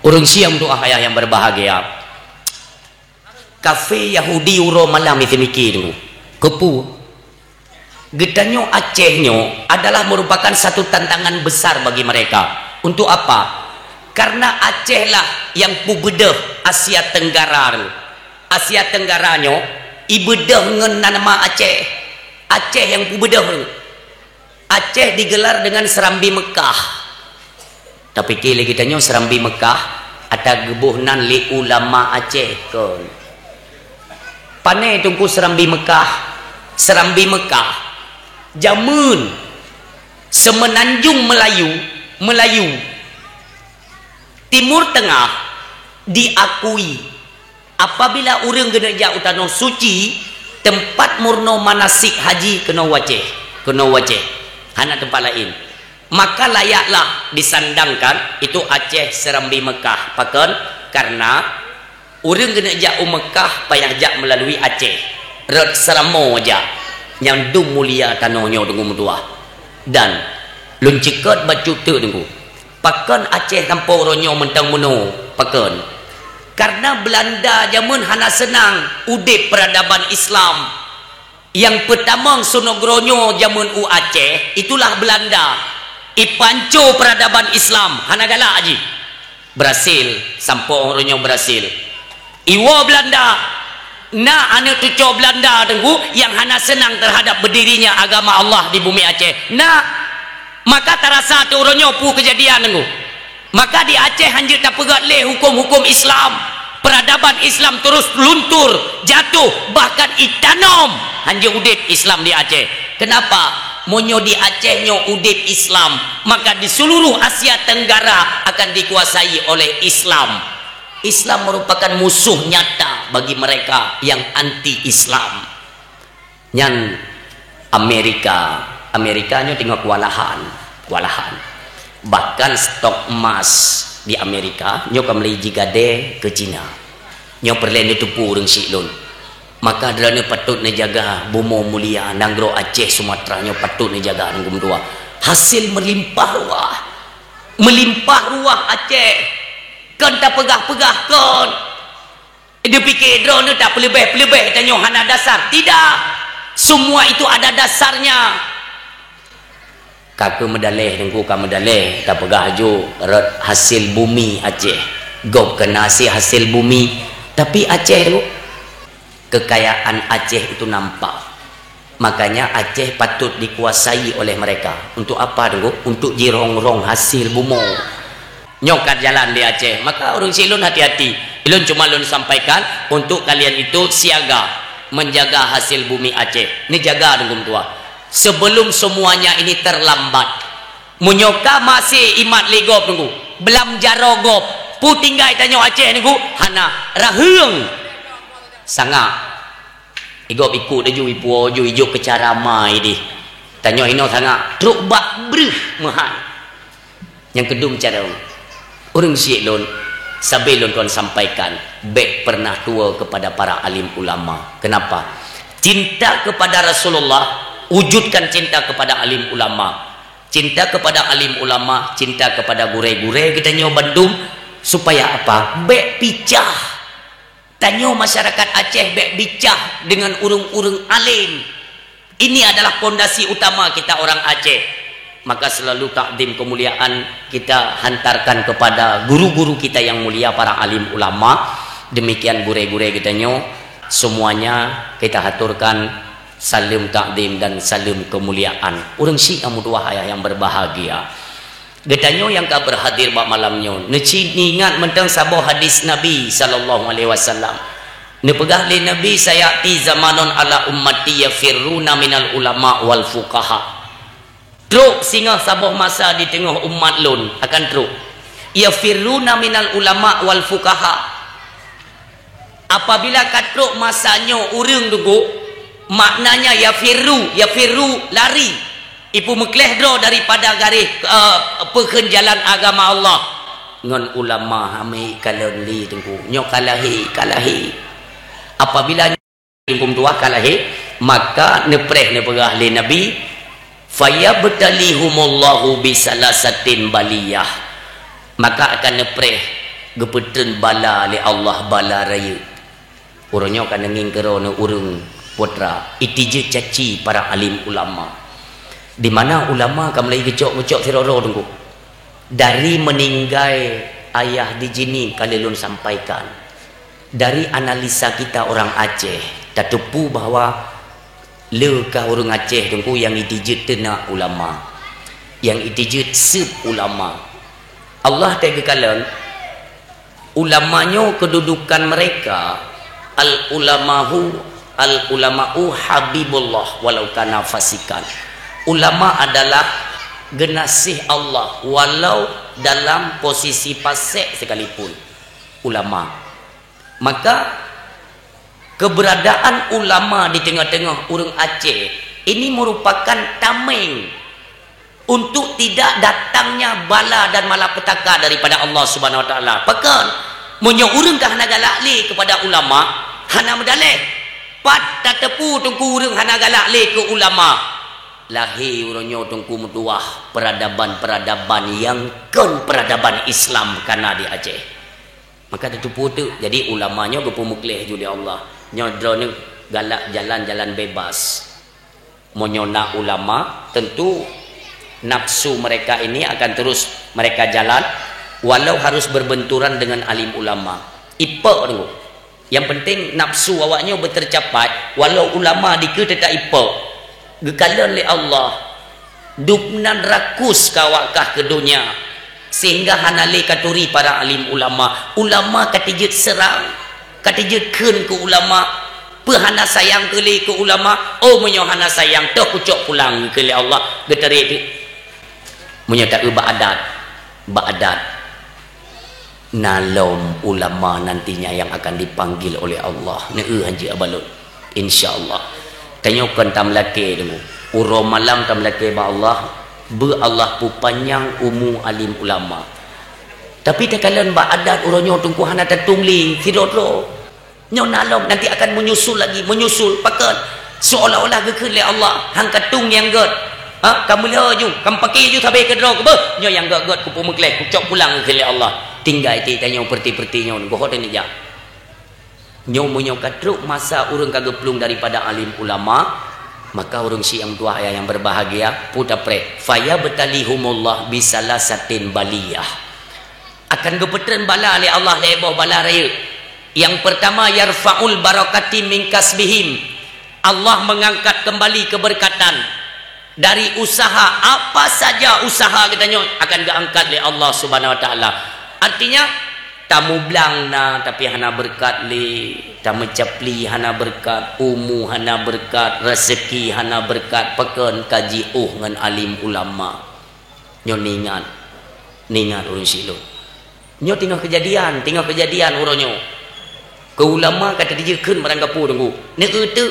Orang siam tu ayah yang berbahagia. Kafe Yahudi Euro malam itu mikir tu. Kepu. Gedanyo Acehnya adalah merupakan satu tantangan besar bagi mereka. Untuk apa? Karena Aceh lah yang pubedah Asia Tenggara. Asia Tenggaranya ibedah dengan nama Aceh. Aceh yang pubedah. Aceh digelar dengan Serambi Mekah. Tapi kira kita nyo Serambi Mekah ada gebuhnan li ulama Aceh kan. Panai tungku Serambi Mekah. Serambi Mekah jamun semenanjung Melayu Timur Tengah diakui apabila orang gereja utama suci tempat murno manasik haji kena wajeh hana tempat lain, maka layaklah disandangkan itu Aceh Serambi Mekah pakan karena orang gereja Mekah payah jak melalui Aceh red seramo aja yang dung mulia tanahnya dengan tua dan luncekat baju tu tunggu pakan Aceh tanpa ronyo mentang meno pakan karena Belanda zaman hana senang udip peradaban Islam yang pertama sonogronyo zaman Aceh itulah Belanda ipanco peradaban Islam hana galak aji Brasil sampai orangnya Brasil iwa Belanda na ane tuco Belanda tengku yang hana senang terhadap berdirinya agama Allah di bumi Aceh na maka terasa tu orangnya pu kejadian tengku maka di Aceh hanjir tak pegat leh hukum-hukum Islam peradaban Islam terus luntur jatuh bahkan itanom hanjir udip Islam di Aceh. Kenapa? Monyo di Aceh nyo udip Islam maka di seluruh Asia Tenggara akan dikuasai oleh Islam. Islam merupakan musuh nyata bagi mereka yang anti Islam. Yang Amerikanya tengok kewalahan. Bahkan stok emas di Amerika nyo kamlei jigade ke Cina. Nyo perlen itu purung siklun. Maka derana patut nejaga bomo mulia nanggro Aceh Sumatera nyo patut nejaga nangkum tua. Hasil melimpah ruah Aceh. Kan tak pegah-pegah kan. Dia fikir drone tak pelebeh-pelebeh tanyo hana dasar. Tidak. Semua itu ada dasarnya. Kakak medaleh tengku ka medaleh tak pegah jo hasil bumi Aceh. Gop kena hasil bumi. Tapi Aceh tu kekayaan Aceh itu nampak. Makanya Aceh patut dikuasai oleh mereka. Untuk apa tu? Untuk jirong-rong hasil bumo. Nyokat jalan di Aceh. Maka orang silun hati-hati. Ilun cuma lun sampaikan untuk kalian itu siaga menjaga hasil bumi Aceh. Ini jaga dengan tua. Sebelum semuanya ini terlambat. Munyoka masih imat legop tunggu. Belam jarogop. Pu tinggal tanya Aceh tunggu. Hana rahung. Sangat. Igop ikut deju ipu oju ijo kecara mai di. Tanya ino sangat. Truk bak brih mahal. Yang kedua cara orang siklon sabelon tuan sampaikan baik pernah tua kepada para alim ulama. Kenapa? Cinta kepada Rasulullah wujudkan cinta kepada alim ulama. Cinta kepada alim ulama, cinta kepada gure-gure kita nyo Bandung supaya apa? Baik picah. Tanyo masyarakat Aceh baik bicah dengan urung-urung alim. Ini adalah pondasi utama kita orang Aceh. Maka selalu takdim kemuliaan kita hantarkan kepada guru-guru kita yang mulia para alim ulama. Demikian gure-gure kita nyo semuanya kita haturkan salim takdim dan salim kemuliaan. Orang Syiah mudah yang berbahagia. Getanyo yang ka berhadir bak malamnyo. Neci ingat mentang sabah hadis Nabi sallallahu alaihi wasallam. Ne pegah le Nabi sayati zamanon ala ummati yafirruna minal ulama wal fuqaha. Truk singa sabah masa di tengah umat lun akan truk. Yafirruna minal ulama wal fuqaha. Apabila katruk masanya urang tunggu maknanya yafirru lari. Ibu mekleh dro daripada garis penjalan agama Allah. Ngon ulama hami kalali tunggu nyok kalahi. Apabila impum tua kalahi maka nepreh ne pegah le Nabi fayabtalihumullahu bisalasatin baliyah. Maka akan nepreh gepeten bala li Allah bala raya urangnya kan nging kerana urang putra itije caci para alim ulama di mana ulama kam lagi gecok-gecok siroro tunggu dari meninggal ayah di jini kalilun sampaikan dari analisa kita orang Aceh tak tepu bahawa lekah orang Aceh tunggu yang itije tenak ulama yang itije sep ulama Allah tegakalan ulamanya kedudukan mereka al-ulama'u habibullah walau kana fasikan. Ulama adalah genasih Allah walau dalam posisi fasik sekalipun. Ulama. Maka keberadaan ulama di tengah-tengah orang Aceh ini merupakan tameng untuk tidak datangnya bala dan malapetaka daripada Allah Subhanahu wa taala. Bahkan munyo urang kah hana galak le kepada ulama, hana medaleh. Pat tak tepu tungku urang hana galak le ke ulama. Lahir uranyo tungku mutuah peradaban-peradaban yang kan peradaban Islam kana di Aceh. Maka tepu tu jadi ulamanya gepu mukleh juli Allah. Nyodro ni galak jalan-jalan bebas. Munyo nak ulama tentu nafsu mereka ini akan terus mereka jalan walau harus berbenturan dengan alim ulama. Ipa tunggu. Yang penting nafsu awaknya bertercapai walau ulama dike tetap ipa. Gekalan li Allah. Dupnan rakus kawakah ke dunia sehingga hanale katuri para alim ulama. Ulama katijet serang, katijet ken ke ulama. Pehana sayang ke li ke ulama. Oh menyo hana sayang dah kucok pulang ke li Allah. Getari tu menyata ba'adat nalom ulama nantinya yang akan dipanggil oleh Allah haji abalun insyaallah tanyakan tam laki dulu uro malam tam laki ba Allah be Allah pu panjang umu alim ulama tapi tekalan ba'adat uronyo tungku hana tatungli sidotro nyo nalom nanti akan menyusul pakat seolah-olah gekele Allah hang katung yang god. Kamu laju, kamu pakai ju tabe kedro ke beh. Nyo yang gak ku pumeklek, ku cok pulang ke Allah. Tinggal ti tanya perti-perti nyo go hot ni ja. Nyo munyo katruk masa urang kageplung daripada alim ulama, maka urang si yang tua yang berbahagia puta pre. Faya betalihumullah bisalasatin baliyah. Akan gepetren bala oleh Allah leboh bala raya. Yang pertama yarfaul barakati min kasbihim. Allah mengangkat kembali keberkatan dari usaha apa saja usaha katanya akan diangkat oleh Allah Subhanahu wa taala. Artinya tamu blang na tapi hana berkat li, tamu capli hana berkat, umu hana berkat, rezeki hana berkat, pekan kaji ngan alim ulama. Nyo ningat urang silo. Nyo tinggal kejadian uronyo. Ke ulama kata dia keun barang gapu tunggu. Ni tu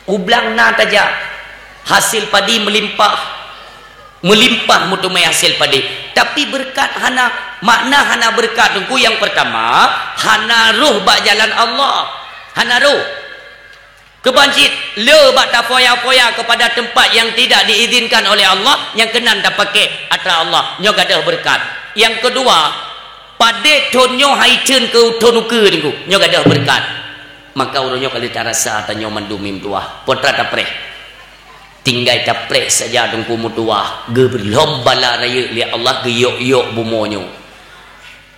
ublang na taja hasil padi melimpah mutumai hasil padi tapi berkat makna hana berkat tunggu yang pertama hana ruh bak jalan Allah hana ruh kebancit le bak tak foya-foya kepada tempat yang tidak diizinkan oleh Allah yang kenan tak pakai atra Allah nyo gadah berkat. Yang kedua pade tonyo haicen ke tonuke tunggu nyo gadah berkat. Maka urunyo kali tak rasa tanyo mandumim tuah potra tapreh tinggal taprek saja tungku mutuah geberlom bala raya li Allah geyok-yok bumonyo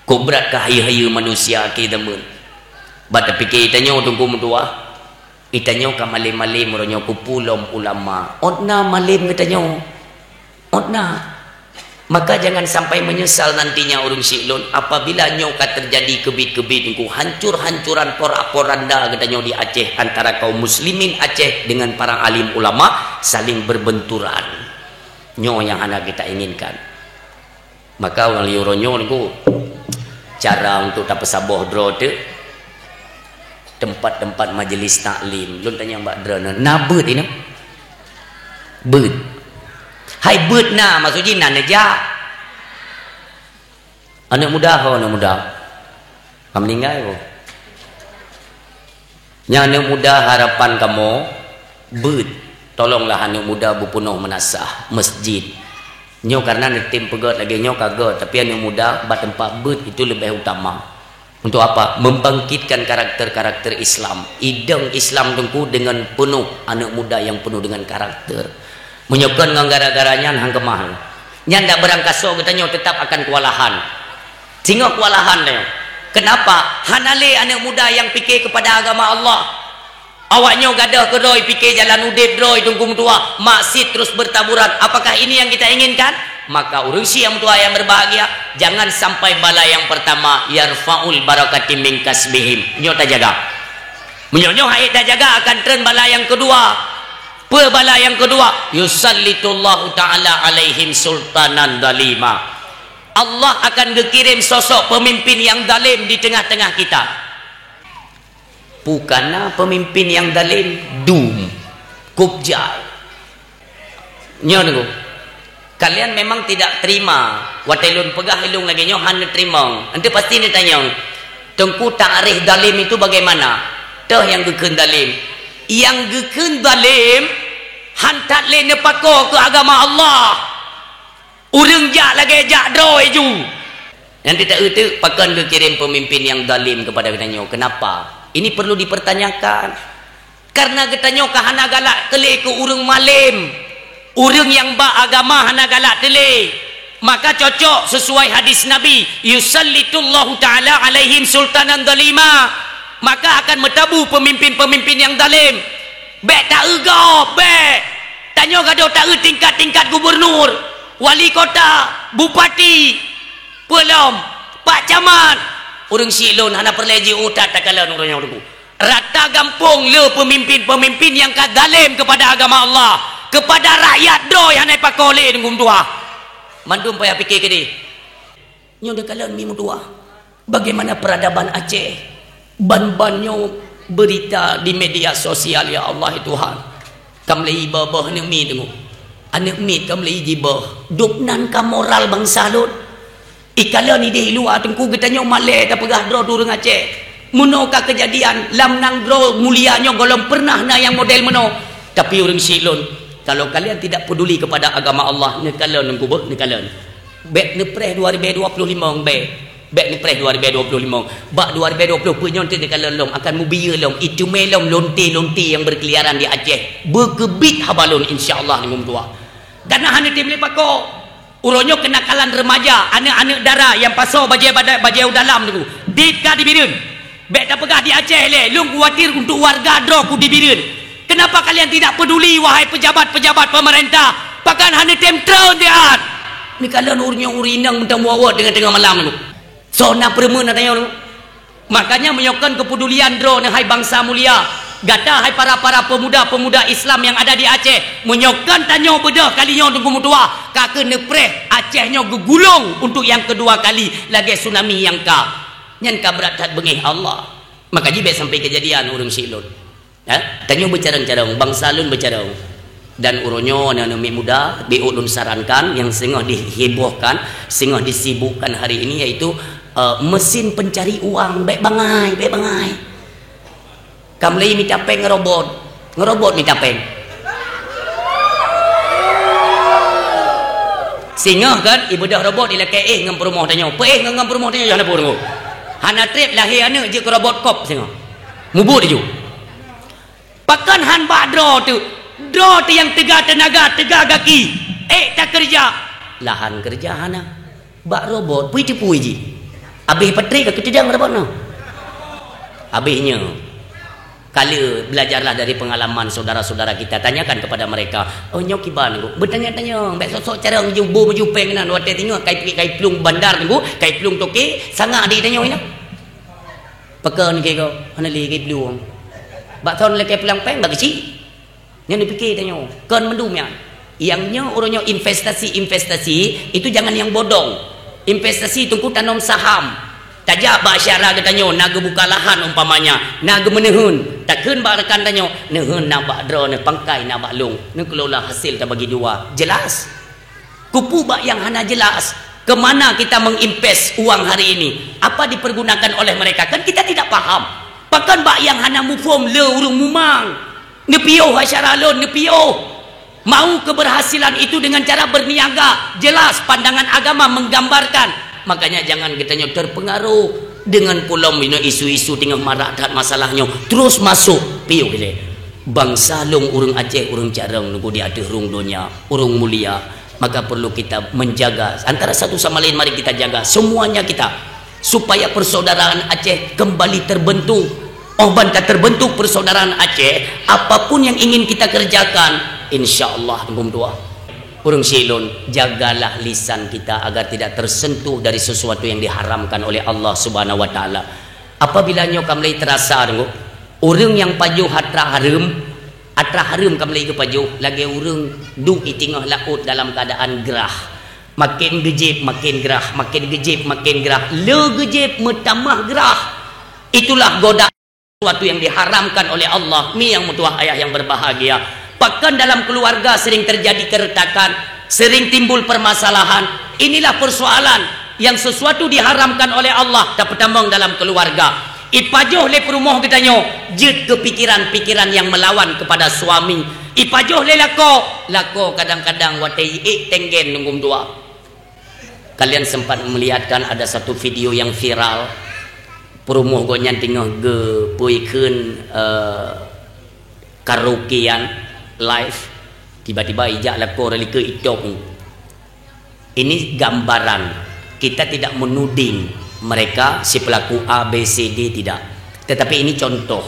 kubrat ka haya-haya manusia ke temen bata pikir itanyo tungku mutuah itanyo ka malim-malim ronyo kupulom ulama otna malim itanyo otna. Maka jangan sampai menyesal nantinya urung silun apabila nyoka terjadi kebit-kebit tungku hancur-hancuran porak-poranda katanya di Aceh antara kaum muslimin Aceh dengan para alim ulama saling berbenturan. Nyo yang hendak kita inginkan. Maka orang liuronyo tungku cara untuk tak pesaboh dro tu tempat-tempat majlis taklim. Lun tanya Mbak Dra nabut ini. But hai bet na maksudnya na neja anak muda kamu meninggal ko yang anak muda harapan kamu bet tolonglah anak muda bupunuh menasah masjid nyo karena tim pegat lagi nyo kaget tapi anak muda bat tempat bet itu lebih utama Untuk apa? Membangkitkan karakter-karakter Islam. Ideng Islam tengku dengan penuh anak muda yang penuh dengan karakter. Menyokong dengan gara-garanya hang kemah. Nya ndak berangkaso katanya tetap akan kewalahan. Sehingga kewalahan dia. Kenapa? Hanale anak muda yang fikir kepada agama Allah. Awaknya gadah keroi fikir jalan udip droi tunggu tua, maksiat terus bertaburan. Apakah ini yang kita inginkan? Maka urusi yang tua yang berbahagia, jangan sampai bala yang pertama yarfaul barakati min kasbihim. Nyo tak jaga. Menyo hai tak jaga akan tren bala yang kedua. Pe bala yang kedua, yusallitullahu taala alaihim sultanan dalima. Allah akan dikirim sosok pemimpin yang zalim di tengah-tengah kita. Bukanlah pemimpin yang zalim dum kubjai. Nyo dengu. Kalian memang tidak terima watilun pegah ilung lagi nyohan terima. Nanti pasti ni tanya tengku ta'rif dalim itu bagaimana? Dah yang geken dalim. Yang geken dalim hantat le nepako ke agama Allah. Urang jak lagi jak droi ju. Nanti tak itu pakan dikirim pemimpin yang dalim kepada katanya. Kenapa? Ini perlu dipertanyakan. Karena katanya kahana galak kele ke urang malim. Orang yang beragama hana galak tele, maka cocok sesuai hadis Nabi, yusallitullahu taala alaihim sultanan dalima, maka akan metabu pemimpin-pemimpin yang zalim. Bek tak ego, bek tanya gaduh tak tingkat-tingkat gubernur, wali kota, bupati, pelom, pak camat, orang silon hana perleji utat takalan orangnya urangku. Rata gampung le pemimpin-pemimpin yang zalim kepada agama Allah. Kepada rakyat doi hanai pakole dengan tua. Mandum payah fikir ke dia. Nyo dekalan mi tua. Bagaimana peradaban Aceh? Ban-bannya berita di media sosial ya Allah Tuhan. Kamlei babah nek mi dengu. Anak mi kamlei jibah. Duknan ka moral bangsa lut. Ikala ni deh luar tengku getanya malai ta pegah dro durung Aceh. Muno ka kejadian lam nang dro mulianya golong pernah na yang model meno. Tapi orang silon kalau kalian tidak peduli kepada agama Allah, nekalan nengku nekalan. Bek nepreh 2025 bek nepreh 2025. Bak 2020 punyon tu nekalan long akan mubia long itu melong lonte-lonte yang berkeliaran di Aceh. Berkebit habalon insya-Allah nengku tua. Dan hanya tim lepako. Uronyo kenakalan remaja, anak-anak dara yang paso bajai dalam tu. Dika dibirin. Bek tak pegah di Aceh le, long khawatir untuk warga dro ku dibirin. Kenapa kalian tidak peduli wahai pejabat-pejabat pemerintah? Pakan hanya temtron dia. Ni kalian urnya urinang mentang muawat dengan tengah malam tu. So nak permen nak tanya tu. Makanya menyokong kepedulian drone hai bangsa mulia. Gata hai para pemuda-pemuda Islam yang ada di Aceh. Menyokong tanya bedah kalinya tunggu mutua. Kaka nepreh Acehnya gegulung untuk yang kedua kali lagi tsunami yang ka. Nyan ka berat bengih Allah. Maka jibe sampai kejadian urang silon. Tanya bercarang-carang bangsa lun bercarang dan uronyo anak-anak muda diulun sarankan yang sengah dihebohkan, sengah disibukkan hari ini yaitu mesin pencari uang baik bangai kamlei minta peng ngerobot minta peng sehingga kan ibu dah robot ila ke ngam perumah tanya ngam perumah tanya jangan pur hana trip lahir anak je ke robot kop sehingga mubut dia pakan han bak dro tu yang tegak tenaga tegak kaki tak kerja lahan kerja hana bak robot pui tipu ji habis petri ke tidak robot no habisnya kala belajarlah dari pengalaman saudara-saudara kita, tanyakan kepada mereka nyok kiban ku bertanya-tanya bek sosok cara jubo baju peng nan wate tengok kai plung bandar ku kai plung toke sangat di tanya ina pekan ke kau hana li kai plung bak tahun lekai pelang peng bagi cik yang dipikir tanya kan mendum yangnya orangnya investasi itu jangan yang bodong investasi tunggu tanam saham tajak bak syarah katanya naga buka lahan umpamanya naga menehun takkan bak rekan tanya nehun nak bak drone pangkai nak bak long nak kelola hasil tak bagi dua jelas kupu bak yang hana jelas kemana kita menginvest uang hari ini apa dipergunakan oleh mereka kan kita tidak paham. Pakan bak yang hana mufom le urung mumang. Nepio hasyaralon nepio. Mau keberhasilan itu dengan cara berniaga. Jelas pandangan agama menggambarkan. Makanya jangan kita terpengaruh dengan pulau mino isu-isu tengah marak tak masalahnya terus masuk piu gile bangsa long urang Aceh urang carang nunggu di ada rung dunia urang mulia, maka perlu kita menjaga antara satu sama lain. Mari kita jaga semuanya kita supaya persaudaraan Aceh kembali terbentuk. Banta terbentuk persaudaraan Aceh, apapun yang ingin kita kerjakan insyaallah tunggu doa. Urang silon, jagalah lisan kita agar tidak tersentuh dari sesuatu yang diharamkan oleh Allah Subhanahu wa taala. Apabila nyo kamlai terasa dengo, urang yang pajuh atra harum kamlai ke pajuh, lagi urang duk di tengah laut dalam keadaan gerah. Makin gejib makin gerah, makin gejib makin gerah. Le gejib bertambah gerah. Itulah godaan sesuatu yang diharamkan oleh Allah. Mi yang mutuah ayah yang berbahagia. Bahkan dalam keluarga sering terjadi keretakan, sering timbul permasalahan. Inilah persoalan yang sesuatu diharamkan oleh Allah dapat tambang dalam keluarga. Ipajoh le perumoh katanya, jid kepikiran-pikiran yang melawan kepada suami. Ipajoh le lako kadang-kadang watai tenggen nunggum tua. Kalian sempat melihatkan ada satu video yang viral. Perumoh gonyan tengah ge puikeun karaokean live, tiba-tiba ijak lako relike idok. Ini gambaran, kita tidak menuding mereka si pelaku A, B, C, D, tidak, tetapi ini contoh.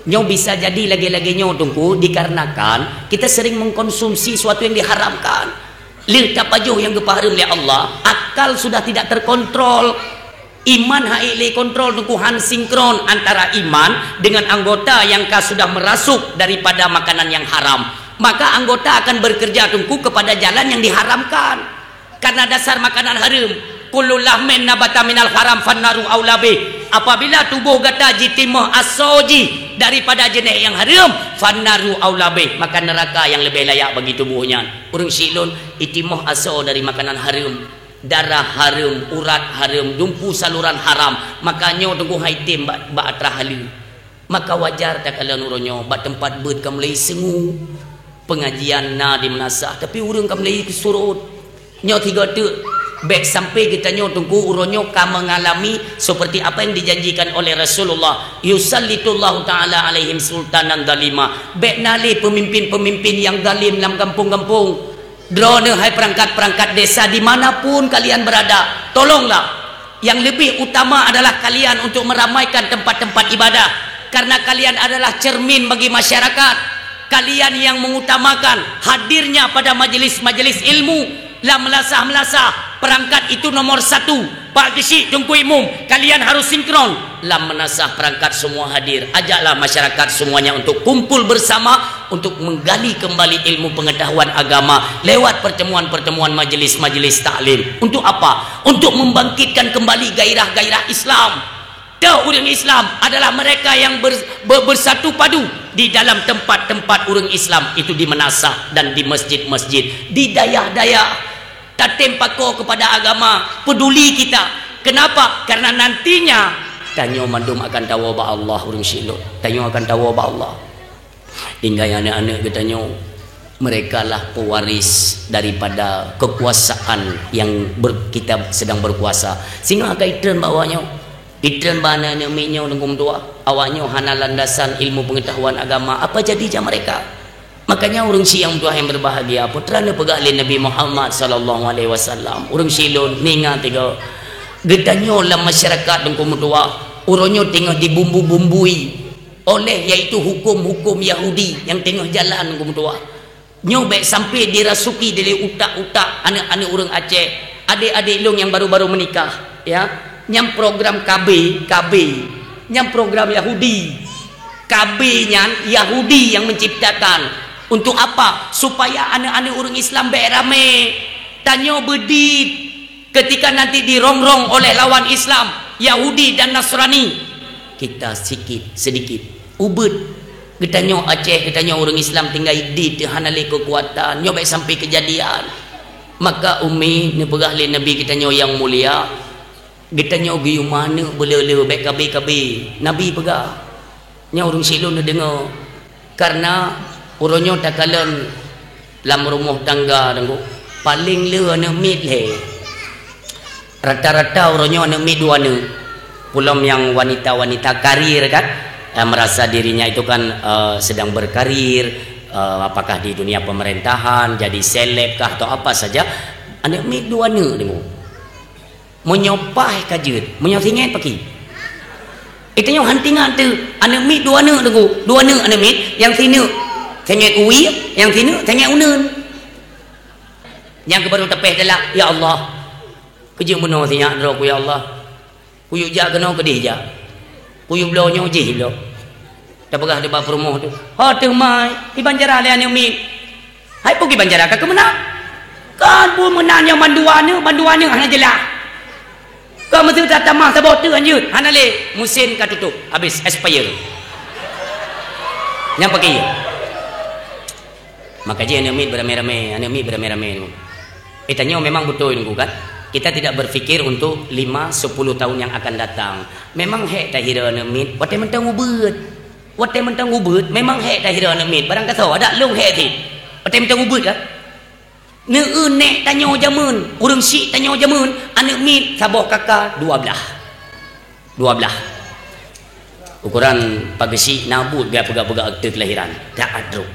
Nyo bisa jadi lagi-lagi nyo tunggu dikarenakan kita sering mengkonsumsi sesuatu yang diharamkan. Lil tapajuh yang kepaharum oleh Allah, akal sudah tidak terkontrol. Iman haile kontrol tukuhan sinkron antara iman dengan anggota yang sudah merasuk daripada makanan yang haram. Maka anggota akan bekerja tungku kepada jalan yang diharamkan. Karena dasar makanan haram. Kullu lahmin nabata minal haram fannaru aulabi. Apabila tubuh gata jitimah asoji daripada jenis yang haram, fannaru aulabi, maka neraka yang lebih layak bagi tubuhnya. Urang silon itimah aso dari makanan haram. Darah haram, urat haram, dumpu saluran haram, makanya tunggu haitim ba atrahalu. Maka wajar tak kalian uronyo ba tempat bet kamlai sengu pengajian na di menasah, tapi urang kamlai surut nyo tiga tu baik sampai kita nyo tunggu uronyo ka mengalami seperti apa yang dijanjikan oleh Rasulullah, yusallitullahu taala alaihim sultanan dalima, baik nali pemimpin-pemimpin yang zalim dalam kampung-kampung. Drone hai perangkat-perangkat desa dimanapun kalian berada, tolonglah. Yang lebih utama adalah kalian untuk meramaikan tempat-tempat ibadah, karena kalian adalah cermin bagi masyarakat. Kalian yang mengutamakan hadirnya pada majelis-majelis ilmu. Lah melasah-melasah perangkat itu nomor satu. Pak Gesik tunggu imum, kalian harus sinkron. Lah menasah perangkat semua hadir. Ajaklah masyarakat semuanya untuk kumpul bersama untuk menggali kembali ilmu pengetahuan agama lewat pertemuan-pertemuan majelis-majelis taklim. Untuk apa? Untuk membangkitkan kembali gairah-gairah Islam. Orang Islam adalah mereka yang bersatu padu di dalam tempat-tempat orang Islam itu, di menasah dan di masjid-masjid, di dayah-dayah. Tatem pako kepada agama, peduli kita. Kenapa? Karena nantinya tanyo mandum akan tahu ba Allah urang silo. Tanyo akan tahu ba Allah. Hingga anak-anak katanya mereka lah pewaris daripada kekuasaan yang kita sedang berkuasa. Sehingga kaitan bawahnya Itran bana minyo nunggung tua awaknya hana landasan ilmu pengetahuan agama, apa jadinya mereka? Makanya orang siang tua yang berbahagia putrana pegalin Nabi Muhammad sallallahu alaihi wasallam. Orang silon ninga tiga gedanyo dalam masyarakat nunggung tua uronyo tengah dibumbu-bumbui oleh yaitu hukum-hukum Yahudi yang tengah jalan nunggung tua. Nyobek sampai dirasuki dari utak-utak anak-anak orang Aceh, adik-adik long yang baru-baru menikah, ya. Nyam program KB nyam program Yahudi, KB nyan Yahudi yang menciptakan. Untuk apa? Supaya anak-anak orang Islam berame tanyo bedit ketika nanti dirongrong oleh lawan Islam Yahudi dan Nasrani, kita sedikit ubud getanyo Aceh, getanyo orang Islam tinggal di hanale kekuatan nyobek sampai kejadian. Maka umi ni pegahli Nabi getanyo yang mulia kita nyogi mana boleh baik kabi Nabi pegah nya urang silon dengar, karena uronyo takalan dalam rumah tangga dengku paling le ana mit le rata-rata uronyo ana mit dua ne Pulom yang wanita-wanita karir kan, merasa dirinya itu kan sedang berkarir, apakah di dunia pemerintahan, jadi seleb kah atau apa saja. Anak mi dua ne dengu. Menyopah kajut, menyosingan pagi. Itu yang hantingan tu, anak mi dua ne dengu, dua ne anak mi, yang sini tengok uwi, yang sini tengok unen. Yang kebaru tepeh adalah, ya Allah, kerja benar sinyak dro ku ya Allah. Kuyuk jak kena ke dia jak. Kuyuk blonyo je blo. Dah pegah di bawah rumah tu. Ha tu mai, di Banjarah le anak mi. Hai pergi Banjarah ke mana? Kan pun menanya manduane hanya jelas. Kau mesti tak tamah sebot tu anjut. Hana le musim ka tutup, habis expire. Yang pakai ya. Maka je anak mi beramai-ramai. Tanya memang betul nunggu kan? Kita tidak berfikir untuk 5-10 tahun yang akan datang. Memang hek tak hira anak mi. Watai mentang ubud. Memang hek tak hira anak mi. Barang kata ada long hek ti. Watai mentang ubud kan? Neu nek tanya jamun, urang si tanya jamun, anak mi saboh kakak 12. Ukuran pagesi nabut gak pegak-pegak akte kelahiran. Tak adruk.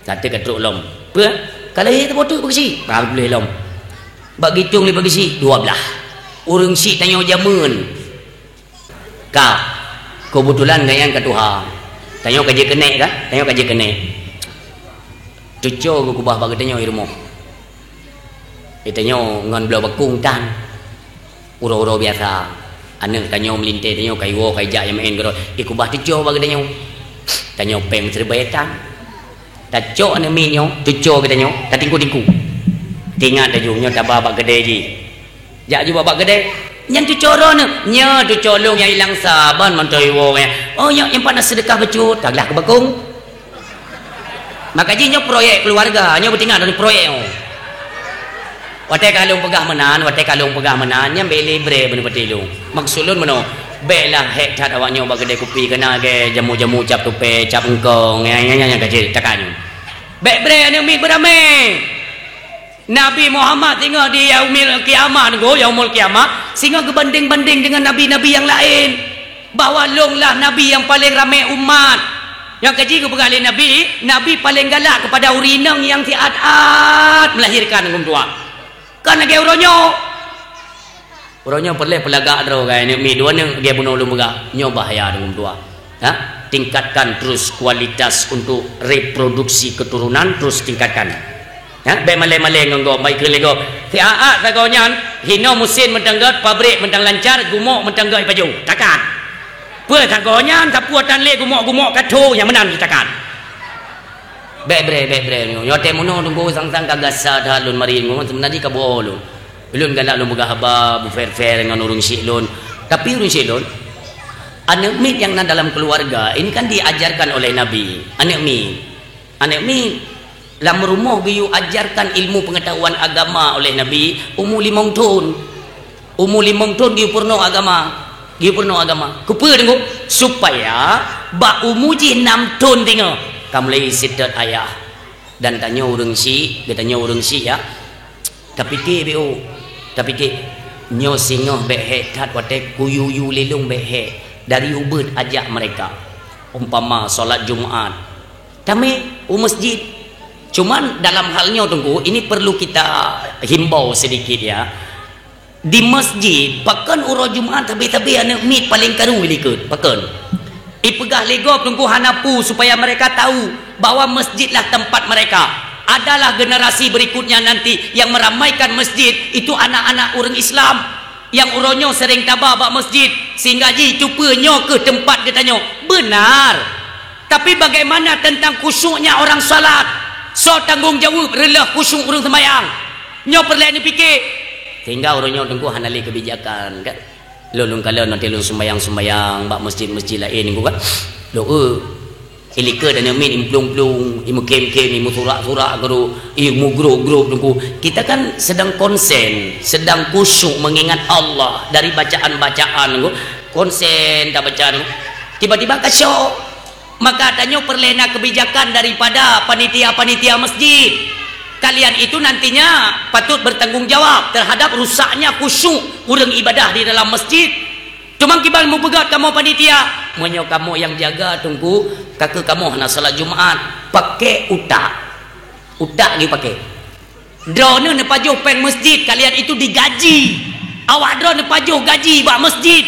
Kata katruk lom. Apa? Kalau dia terbotuk pagesi, boleh lom. Bak gitung ni pagesi 12. Urang si tanya jamun. Kau kebetulan gayang ke Tuhan. Tanya kerja kenek kan? Tanya kerja kenek. Cucuk ke kubah bagi tanya di rumah. Tanya ngan belah bakung tan. Uro-uro biasa. Anak tanya melintai tanya kayu kaijak yang main karo. Kubah cucuk bagi tanya. Tanya peng serbayatan. Tak cok anak minyo, cucuk ke tanya. Tak tingku-tingku. Tingat dah jumnya tak babak gede je. Jak je babak gede. Yang tu coro ni. Nya tu colong yang hilang saban mantai wong. Oh yang panas sedekah becut. Taklah ke bakung. Maka je nya proyek keluarga. Nya bertinggal dari proyek. Watai kalung pegah menan. Yang beli bre benar betilung. Maksudun mana? Belah hek cat awaknya bak gede kopi kena ke jamu-jamu cap tupe, cap engkong. Yang kecil takan. Bek bre ane mi beramai. Nabi Muhammad tinggal di yaumil kiamat yaumul kiamat sehingga berbanding-banding dengan nabi-nabi yang lain. Bahawa longlah nabi yang paling ramai umat. Yang kecil kepegali nabi paling galak kepada urinang yang tiat-at melahirkan ngum tua. Kan lagi uronyo perlu pelagak dro kan mi dua ne dia bunuh lu megah nyo bahaya ngum tua. Ha? Tingkatkan terus kualitas untuk reproduksi keturunan, terus tingkatkan. Ya, be malai-malai nggo mai ke lego. Si aat tagonyan hino musin mentanggat pabrik mentang lancar gumok mentanggat baju. Takkan. Pue tagonyan tapuatan le gumok-gumok katu yang menang takkan. Be bre yo te mono tunggu sang-sang kagasa dalun marin ngomong sebenarnya ka bolon. Belum galak lu megah haba bu fair dengan urung si lon. Tapi urung si lon anak mi yang dalam keluarga ini kan diajarkan oleh Nabi. Anak mi dalam rumah biu ajarkan ilmu pengetahuan agama oleh Nabi umur 5 tahun. Umur 5 tahun dia purno agama. Kupa dengo supaya ba umur 6 tahun tengok kamu lagi sidat ayah dan tanya urang si ya. Tapi ke nyo singoh behe tat wate kuyu lelung behe dari ubud ajak mereka. Umpama solat Jumaat. Kami masjid. Cuman dalam halnya tunggu ini perlu kita himbau sedikit ya. Di masjid pakan uro Jumaat tapi anak mit paling karu likut pakan. Ipegah legop tunggu hanapu supaya mereka tahu bahwa masjidlah tempat mereka. Adalah generasi berikutnya nanti yang meramaikan masjid itu anak-anak orang Islam yang uronyo sering tabah bak masjid sehingga ji cupanyo ke tempat dia tanya. Benar. Tapi bagaimana tentang khusyuknya orang salat? So tanggungjawab relah khusyuk urang sembahyang. Nyo perlu ni fikir. Sehingga urangnya tengku hanali kebijakan kan. Lulung kala nanti lulung sembahyang bak masjid-masjid lain ngku kan. Lo ilika dan min implung-plung, imu kem-kem, imu surak-surak guru, imu grup-grup tengku. Kita kan sedang konsen, sedang khusyuk mengingat Allah dari bacaan-bacaan ngku. Konsen tak bacaan. Tiba-tiba kasyok. Maka tanya perlena kebijakan daripada panitia-panitia masjid. Kalian itu nantinya patut bertanggungjawab terhadap rusaknya khusyuk urang ibadah di dalam masjid. Cuma kibal mu pegat kamu panitia. Menyo kamu yang jaga tunggu kakak kamu nak salat Jumaat pakai utak. Utak ni pakai. Drone ne pajuh peng masjid kalian itu digaji. Awak drone ne pajuh gaji bak masjid.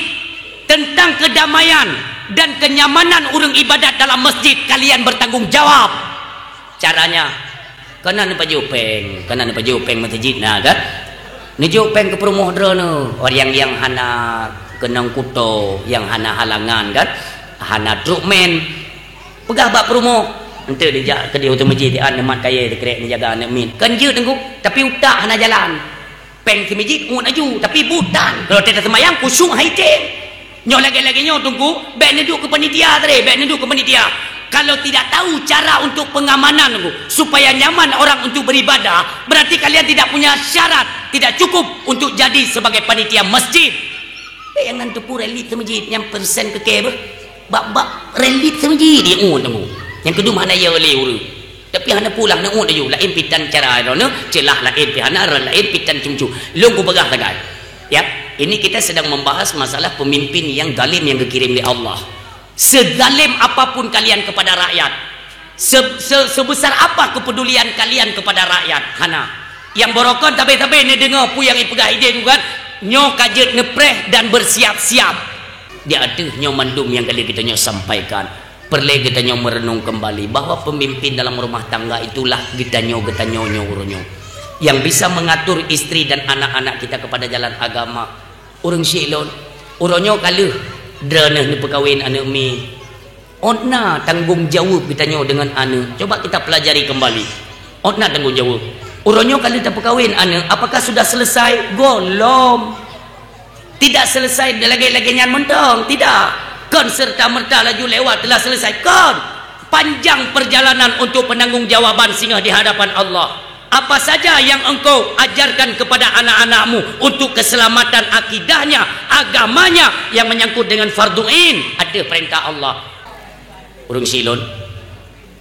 Tentang kedamaian dan kenyamanan orang ibadat dalam masjid kalian bertanggungjawab. Caranya kena ne pajuh peng masjid nah kan. Nejuk peng ke perumoh drone orang yang hana kenang kuto yang hana halangan kan hana trukmen pegah bak perumoh ente dia ke dia utama masjid an mat kaya dia kerek ni jaga anak min kan je tengok tapi utak hana jalan peng ke masjid un aju tapi butan kalau tidak semayang kusyuk haitin nyo lagi-lagi nyo tunggu baik neduk ke panitia tadi baik neduk ke panitia kalau tidak tahu cara untuk pengamanan supaya nyaman orang untuk beribadah berarti kalian tidak punya syarat tidak cukup untuk jadi sebagai panitia masjid. Yang nanti pun relit masjid yang persen ke kebe bak relit masjid dia tunggu yang kedua mana ya oleh tapi hana pulang nak aju lain pitan cara no celah lain pihana lain pitan cumcu lunggu begah tagad ya ini kita sedang membahas masalah pemimpin yang zalim yang dikirim oleh Allah. Sezalim apapun kalian kepada rakyat, sebesar apa kepedulian kalian kepada rakyat, hana yang borokon tabe-tabe ni dengar pu yang ipegah ide tu kan nyo kajet ngepreh dan bersiap-siap dia ada nyo mandum yang kali kita nyo sampaikan perlu kita nyo merenung kembali bahawa pemimpin dalam rumah tangga itulah kita nyo uronyo yang bisa mengatur istri dan anak-anak kita kepada jalan agama. Orang syilon uronyo kaluh drenah ni perkahwin anak mi ona tanggung jawab kita nyo dengan anak. Coba kita pelajari kembali ona tanggung jawab uronyo kali tak perkahwin anak apakah sudah selesai golom tidak selesai lagi-lagi nyan mentong tidak kon serta-merta laju lewat telah selesai kon panjang perjalanan untuk penanggungjawab singa di hadapan Allah. Apa saja yang engkau ajarkan kepada anak-anakmu untuk keselamatan akidahnya, agamanya yang menyangkut dengan fardu'in, ada perintah Allah. Urung silon,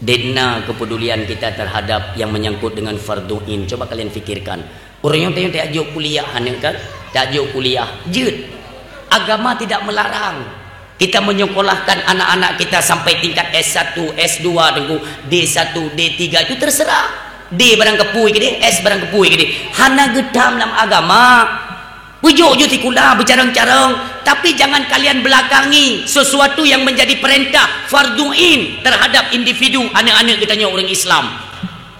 dena kepedulian kita terhadap yang menyangkut dengan fardu'in. Coba kalian fikirkan. Orang yang tak ajuk kuliah, kan? Tak ajuk kuliah, jut. Agama tidak melarang. Kita menyekolahkan anak-anak kita sampai tingkat S1, S2, D1, D3 itu terserah. D barang kepui ke dia, S barang kepui ke dia. Hana gedam dalam agama. Pujuk je tikula bercarang-carang, tapi jangan kalian belakangi sesuatu yang menjadi perintah fardu'in terhadap individu anak-anak kita nya orang Islam.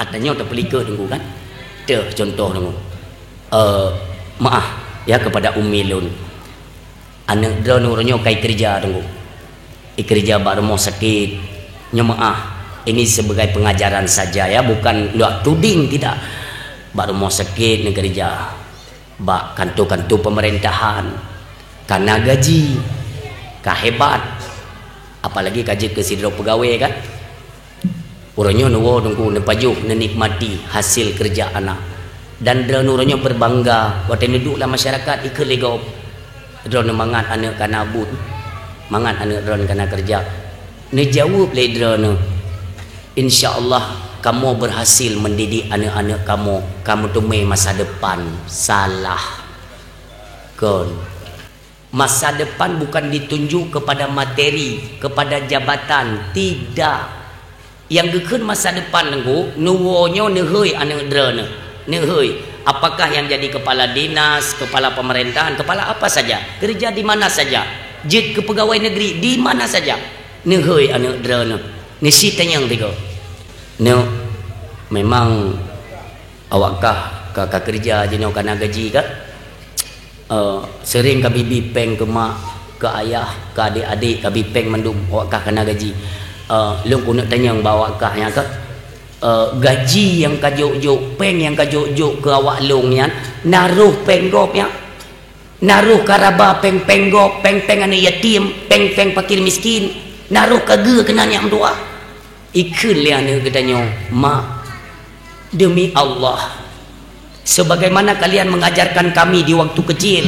Katanya terpelika tunggu kan. Dah contoh tunggu. Maaf ya kepada Ummi Lun. Anak drone orangnya kai kerja tunggu. Kerja bak rumah sakit. Nya maaf. Ini sebagai pengajaran saja ya, bukan luak tuding tidak. Bak rumah sakit ni kerja. Bak kantor-kantor pemerintahan. Karena gaji. Kahebat. Apalagi kaji kesidro pegawai kan. Orangnya nunggu nepajuh menikmati hasil kerja anak. Dan orangnya berbangga. Waktu duduklah masyarakat ikut legop. Drone mangat anak kana abut. Mangat anak drone kana kerja. Ni jawab le drone. InsyaAllah kamu berhasil mendidik anak-anak kamu. Kamu tumai masa depan. Salah. Kon. Masa depan bukan ditunjuk kepada materi, kepada jabatan. Tidak. Yang gekun masa depan nengku, nuwonyo nehoi anak drone. Nehoi. Apakah yang jadi kepala dinas, kepala pemerintahan, kepala apa saja. Kerja di mana saja. Jet ke pegawai negeri, di mana saja. Nehoi anak drone. Nisi tanyang tiga. No, memang awakkah kakak kerja jenis kena gaji kah? Sering kami bipeng ke mak, ke ayah, ke adik-adik kami bipeng mendung awakkah kena gaji. Long nak tanya bawakkah yang kah? Gaji yang kajuk-juk, peng yang kajuk-juk ke awak long yang naruh penggop yang naruh karaba peng-peng gop, peng-peng anak yatim, peng-peng fakir miskin, naruh kage kena yang tua. Ikut liana katanya, mak, demi Allah, sebagaimana kalian mengajarkan kami di waktu kecil,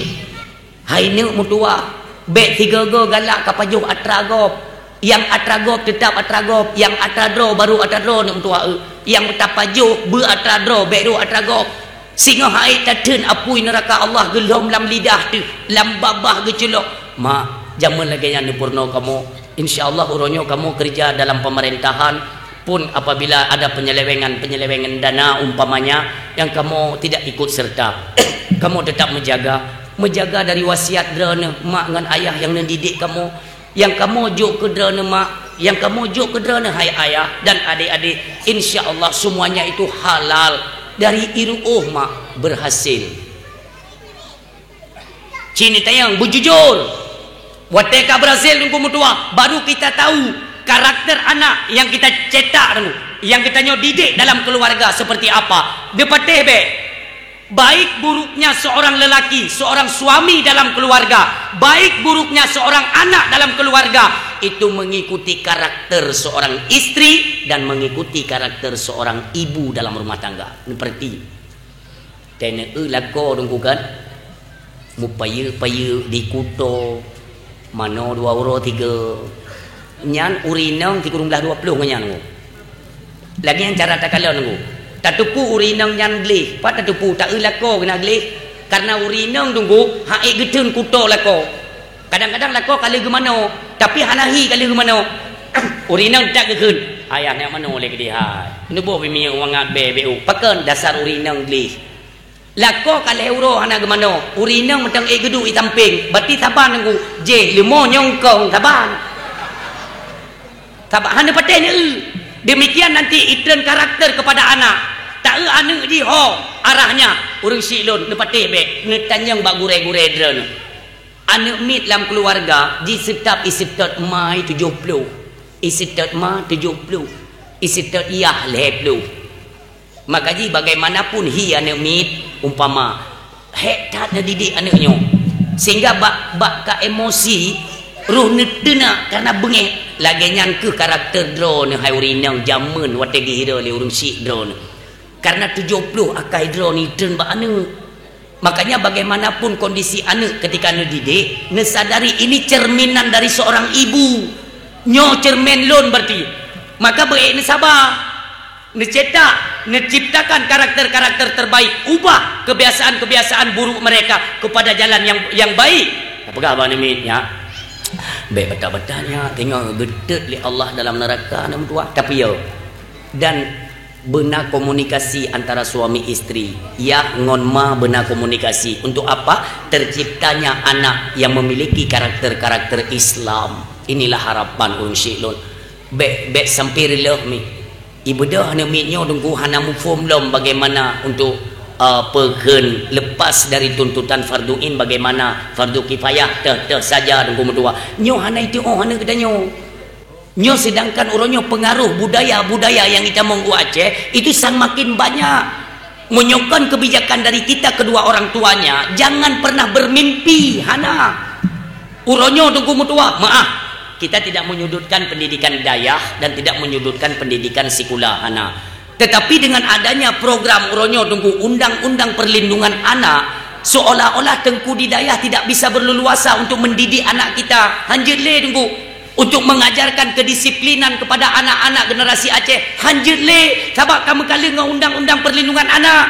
hai ni mutua, bek tiga go galak kapajuh atragop, yang atragop tetap atragop, yang atradro baru atradro ni mutua, yang tapajuh ber atradro, bek ru atragop, sehingga hai taten apui neraka Allah gelom lam lidah tu, lam babah gecelok, mak zaman lagi yang purno kamu insyaallah uronyo kamu kerja dalam pemerintahan pun apabila ada penyelewengan dana umpamanya yang kamu tidak ikut serta kamu tetap menjaga dari wasiat drone mak dengan ayah yang mendidik kamu yang kamu juk ke drone mak yang kamu juk ke drone hai ayah dan adik-adik insyaallah semuanya itu halal dari iruh mak berhasil cini tayang bujujur wateka berhasil nunggu mutua baru kita tahu karakter anak yang kita cetak dulu, yang kita didik dalam keluarga seperti apa. Depateh be. Baik buruknya seorang lelaki, seorang suami dalam keluarga, baik buruknya seorang anak dalam keluarga, itu mengikuti karakter seorang istri dan mengikuti karakter seorang ibu dalam rumah tangga. Seperti tene lako dongku kan. Mupaya di kuto mano 2 euro 3 nyan urinang 320 ngan ngu lagi yang cara tak kalau ngu tak tupu urinang nyan glih pat tak tupu tak lako kena glih karena urinang tunggu haik getun kuto lako kadang-kadang lako kali gemano tapi hanahi kali gemano urinang tak gekun ayah nak mano lagi dia nu bo bimi wangat beu pakan dasar urinang glih lako kali euro hana gemano urinang mentang gedu itamping berarti taban ngu je limo nyongkong taban hanya patahnya demikian nanti itren karakter kepada anak tak anak di ho arahnya urang silon nepatih be netanyang bak gure-gure dren anak mit dalam keluarga di setap isitot mai 70 isitot ma 70 isitot iyah 70 maka ji bagaimanapun hi anak mit umpama hetat na didik anaknya sehingga bak ka emosi ruh netena karena bengek lagi nyangke karakter drone hai urinang jaman wategi hira le urang si drone karena 70 akai drone drone ba anu makanya bagaimanapun kondisi anak ketika anu didik ne sadari ini cerminan dari seorang ibu nyo cermin lon berarti maka baik ne sabar ne cetak ne ciptakan karakter-karakter terbaik ubah kebiasaan-kebiasaan buruk mereka kepada jalan yang baik apakah abang ni ya baik betul-betulnya tengok gedet li Allah dalam neraka nama tua tapi yo dan benar komunikasi antara suami istri ya ngon ma benar komunikasi untuk apa terciptanya anak yang memiliki karakter-karakter Islam inilah harapan unsyilun baik sampir leh mi ibadah hana mi nyo tunggu hana mufhum lom bagaimana untuk perken lepas dari tuntutan farduin bagaimana fardu kifayah teh saja tunggu medua nyo hana itu hana kita nyo sedangkan uronyo pengaruh budaya yang kita monggo Aceh itu sang makin banyak menyokong kebijakan dari kita kedua orang tuanya jangan pernah bermimpi hana uronyo tunggu medua maaf kita tidak menyudutkan pendidikan dayah dan tidak menyudutkan pendidikan sekular hana tetapi dengan adanya program uronyo tunggu undang-undang perlindungan anak seolah-olah Tengku Didayah tidak bisa berleluasa untuk mendidik anak kita hanjut le tunggu untuk mengajarkan kedisiplinan kepada anak-anak generasi Aceh hanjut le sabab kamu kali dengan undang-undang perlindungan anak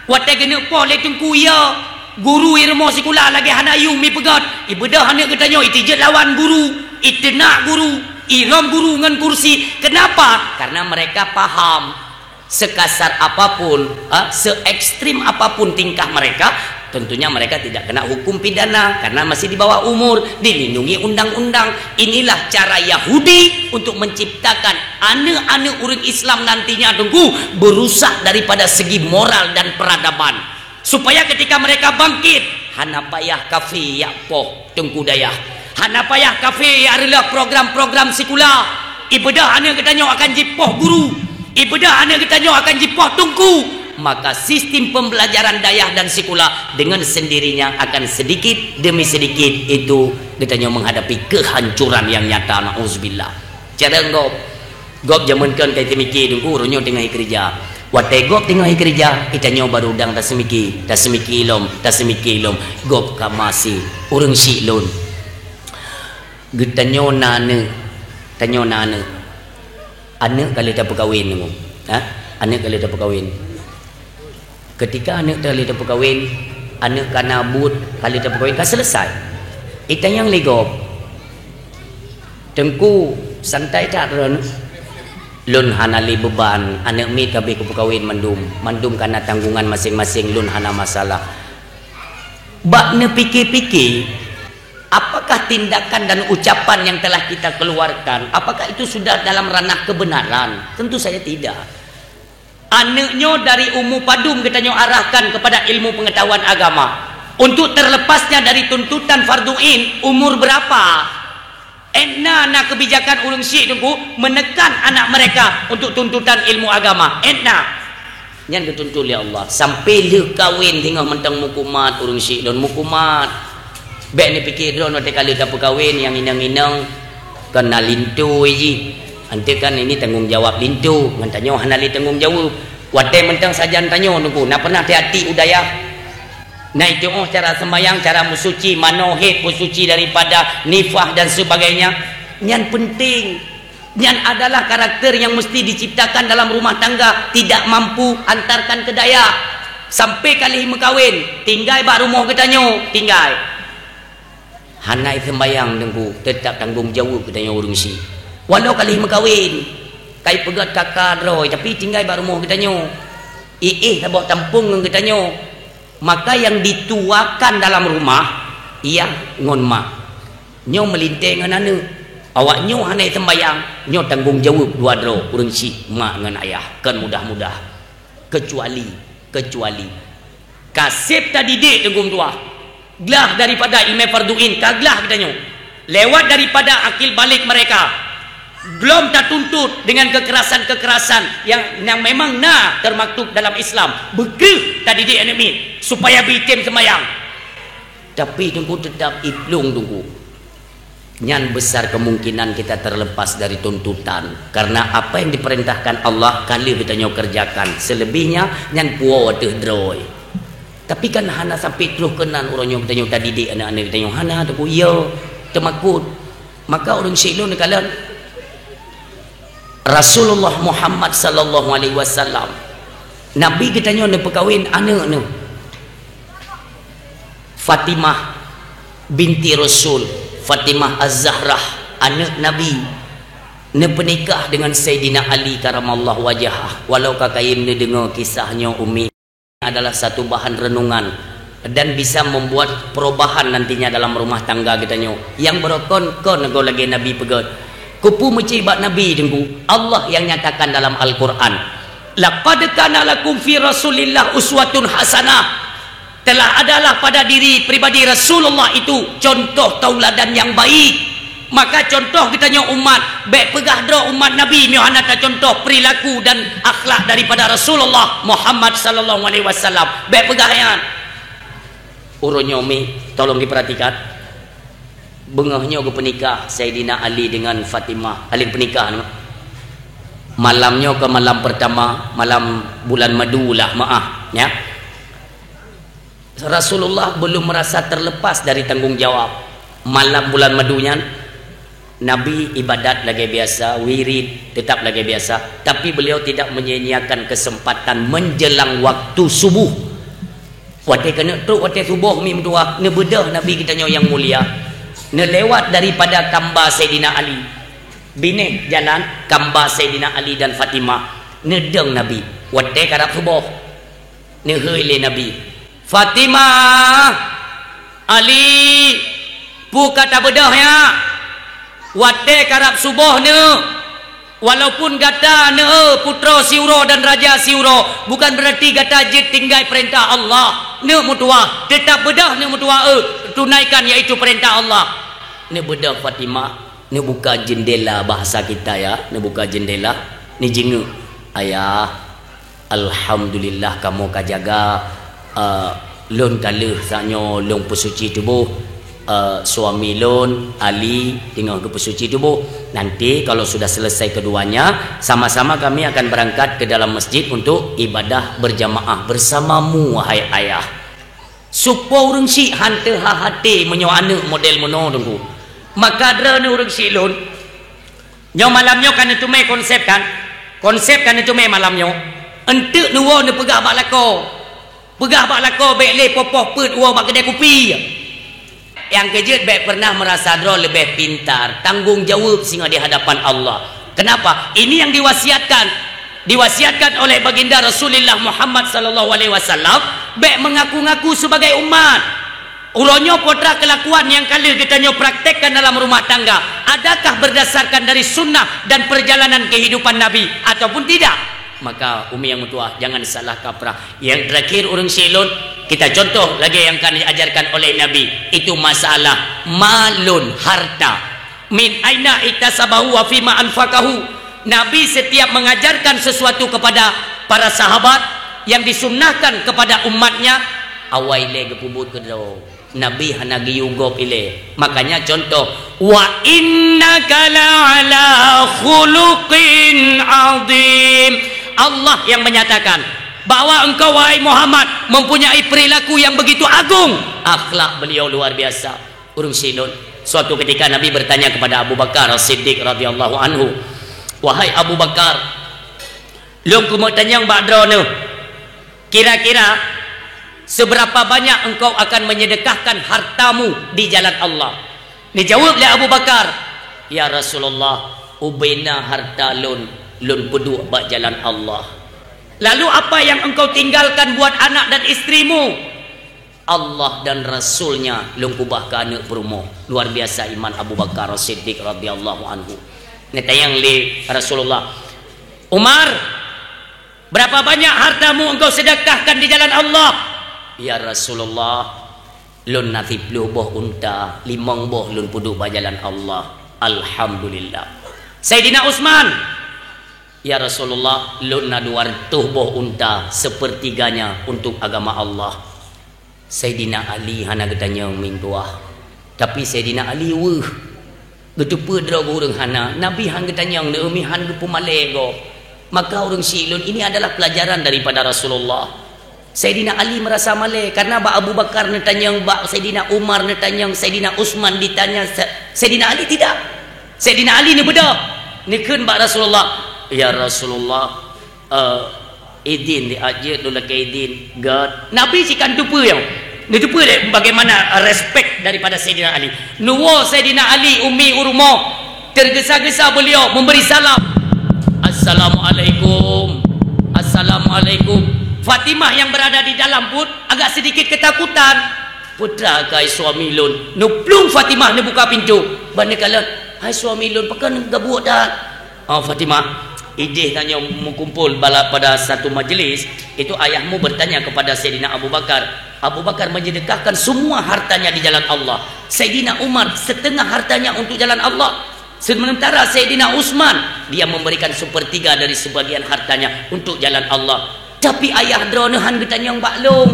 watai kena po le tunggu ya guru ilmu sekolah lagi hana yu mi pegat ibadah hana katanya itijat lawan guru itenak guru iram guru dengan kursi kenapa karena mereka paham sekasar apapun, se ekstrim apapun tingkah mereka, tentunya mereka tidak kena hukum pidana karena masih di bawah umur, dilindungi undang-undang. Inilah cara Yahudi untuk menciptakan anak-anak urang Islam nantinya tunggu berusak daripada segi moral dan peradaban. Supaya ketika mereka bangkit, hana payah kafe ya poh Tengku Dayah. Hana payah kafe ya adalah program-program sekular. Ibadah hanya katanya akan jipoh guru. Ibadah anda kita akan jipoh tungku maka sistem pembelajaran dayah dan sekular dengan sendirinya akan sedikit demi sedikit itu kita menghadapi kehancuran yang nyata na'udzubillah cara gop jamankan kayak temiki tungku ronyo tengah kerja watai gop tengah kerja kita baru udang tak semiki lom gop kamasi urang silon kita tanyo nane anak kali dah berkahwin anak kali dah berkahwin ketika anak kali dah berkahwin anak kana but kali dah berkahwin kan selesai Itang yang ligop tengku santai tak ren lun hanali beban anak mi kabeh kepukawin mandum karena tanggungan masing-masing lun hana masalah bak ne pikir-pikir apakah tindakan dan ucapan yang telah kita keluarkan apakah itu sudah dalam ranah kebenaran? Tentu saja tidak. Anaknya dari Ummu Padum kita arahkan kepada ilmu pengetahuan agama untuk terlepasnya dari tuntutan fardu'in umur berapa? Nak kebijakan ulun syik tunggu menekan anak mereka untuk tuntutan ilmu agama. Yang dituntut oleh Allah sampai le kahwin tengah mentang mukumat ulun syik dan mukumat. Baik ni fikir drone nanti kali dah kahwin yang inang-inang kena lintu je. Nanti kan ini tanggungjawab lintu. Ngantanya hanali tanggungjawab. Wadai mentang sajan tanya tunggu. Nak pernah hati-hati udaya. Nah itu cara sembahyang, cara musuci, manohid musuci daripada nifah dan sebagainya. Yang penting, yang adalah karakter yang mesti diciptakan dalam rumah tangga. Tidak mampu antarkan ke daya. Sampai kali mekawin, tinggal bak rumah ketanya, tinggal. Hanai sembahyang tengku, tetap tanggungjawab ketanya urung si. Walau kali mekawin, kai pegat kakak roy, tapi tinggal bak rumah ketanya. Tak bawa tampung ketanya. Maka yang dituakan dalam rumah ia ngon mak nyo melintang dengan anu awak nyo hanai sembayang nyo tanggungjawab dua dro urang si mak dengan ayah kan mudah-mudah kecuali kasih tadi dek tenggung tua gelah daripada ilmu farduin kaglah katanya lewat daripada akil balik mereka belum tak tuntut dengan kekerasan-kekerasan yang memang termaktub dalam Islam. Begitu tadi dia enemy supaya bitim semayang. Tapi tunggu tetap iplung tunggu. Nyan besar kemungkinan kita terlepas dari tuntutan karena apa yang diperintahkan Allah kali kita kerjakan. Selebihnya nyan puau teh droi. Tapi kan hana sampai terus kenan orang yang tadi dia anak-anak kita hana tu yo temakut. Maka orang silun kalian Rasulullah Muhammad sallallahu alaihi wasallam Nabi kita nyo perkahwin anak ni Fatimah binti Rasul Fatimah Az-Zahrah anak Nabi ne pernikah dengan Sayyidina Ali karamallahu wajhah. Walau kakayim ne dengar kisahnya Umi adalah satu bahan renungan dan bisa membuat perubahan nantinya dalam rumah tangga kita nyo yang berokon-kon nego lagi Nabi pegat kupu mencibat Nabi tengku Allah yang nyatakan dalam Al-Quran laqad kana lakum fi Rasulillah uswatun hasanah telah adalah pada diri pribadi Rasulullah itu contoh tauladan yang baik. Maka contoh kita nyo umat baik pegah dro umat Nabi miohanata contoh perilaku dan akhlak daripada Rasulullah Muhammad sallallahu alaihi wasallam baik pegahnya urunyo mi tolong diperhatikan. Bengahnya ke penikah Sayyidina Ali dengan Fatimah. Ali penikah malamnya ke malam pertama, malam bulan madu lah ya. Rasulullah belum merasa terlepas dari tanggungjawab. Malam bulan madunya Nabi ibadat lagi biasa, wirid tetap lagi biasa, tapi beliau tidak menyia-nyiakan kesempatan menjelang waktu subuh. Waktu kena tu waktu subuh mi dua ne bedah Nabi kita yang mulia. Lewat daripada kamba Sayyidina Ali bini jalan kamba Sayyidina Ali dan Fatimah nedeng Nabi wadai karab subuh nehele Nabi Fatimah Ali pu kata bedah ya wadai karab subuh ne walaupun kata ne putra siuro dan raja siuro bukan berarti kata je tinggal perintah Allah ne mutua tetap bedah ne mutua tunaikan yaitu perintah Allah. Ni bedah Fatimah, ni buka jendela bahasa kita ya, ni buka jendela, ni jenguk ayah, alhamdulillah kamu kajaga lon kaluh sanyo long pesuci tubuh suami lon Ali tinggal ke pesuci tubuh. Nanti kalau sudah selesai keduanya, sama-sama kami akan berangkat ke dalam masjid untuk ibadah berjamaah bersamamu wahai ayah. Supaya orang si hantar hati menyo anak model mono tunggu. Maka drone orang si lon. Nyo malamnya kan itu mai konsep kan itu mai malamnya. Entek nuwa ne pegah bak lako. Pegah bak lako bek le popoh pet uwa bak kedai kopi. yang kejut baik pernah merasa draw lebih pintar, tanggungjawab sehingga di hadapan Allah. Kenapa? Ini yang diwasiatkan oleh baginda Rasulullah Muhammad sallallahu alaihi wasallam, baik mengaku-ngaku sebagai umat. Ulonyo potra kelakuan yang kali kita nyo praktekkan dalam rumah tangga, adakah berdasarkan dari sunnah dan perjalanan kehidupan Nabi ataupun tidak? Maka umi yang mutua jangan salah kaprah. Yang terakhir orang silun, kita contoh lagi yang akan diajarkan oleh Nabi, itu masalah malun, harta. Min aina iktasabahu wa fima anfaqahu. Nabi setiap mengajarkan sesuatu kepada para sahabat yang disunnahkan kepada umatnya, awaile gepubut kedau. Nabi hana giyugop ile. Makanya contoh, wa innaka la'ala khuluqin azim. Allah yang menyatakan bahwa engkau wahai Muhammad mempunyai perilaku yang begitu agung. Akhlak beliau luar biasa. Urung silun, suatu ketika Nabi bertanya kepada Abu Bakar As-Siddiq radhiyallahu anhu, wahai Abu Bakar, lu ku mau tanya badrone, kira-kira seberapa banyak engkau akan menyedekahkan hartamu di jalan Allah? Dijawab oleh Abu Bakar, ya Rasulullah, ubina harta lun peduk bak jalan Allah. Lalu apa yang engkau tinggalkan buat anak dan istrimu? Allah dan Rasulnya lun kubah ke anak perumo. Luar biasa iman Abu Bakar As-Siddiq radhiyallahu anhu. Netayang li Rasulullah, Umar, berapa banyak hartamu engkau sedekahkan di jalan Allah? Ya Rasulullah, lun nati 10 boh unta, 5 boh lun peduk bak jalan Allah. Alhamdulillah. Sayyidina Utsman, ya Rasulullah, luna 200 boh unta, sepertiganya untuk agama Allah. Sayyidina Ali hana getanya mingguah, tapi Sayyidina Ali getupa draw urang hana Nabi han getanya neumi han gepu malego. Maka urang silun, ini adalah pelajaran daripada Rasulullah. Sayyidina Ali merasa malai karena ba Abu Bakar netanya, ba Sayyidina Umar netanya, Sayyidina Utsman ditanya, Sayyidina Ali tidak. Sayyidina Ali ni beda nikeun ba Rasulullah, ya Rasulullah, izin diajak dulu ke izin God. Nabi sikan tupu yang ni tupu deh bagaimana respect daripada Sayyidina Ali. Nuwo Sayyidina Ali umi urmo tergesa-gesa beliau memberi salam, Assalamualaikum, Assalamualaikum. Fatimah yang berada di dalam pun agak sedikit ketakutan. Putra kai suami lun nuplung Fatimah ni buka pintu. Bandekala, hai suami lun pakan gabuak dah. Fatimah, idih tanya mengumpul bala pada satu majlis, itu ayahmu bertanya kepada Sayyidina Abu Bakar. Abu Bakar menyedekahkan semua hartanya di jalan Allah. Sayyidina Umar setengah hartanya untuk jalan Allah. Sementara Sayyidina Utsman dia memberikan 1/3 dari sebagian hartanya untuk jalan Allah. Tapi ayah drone han bertanya baklong.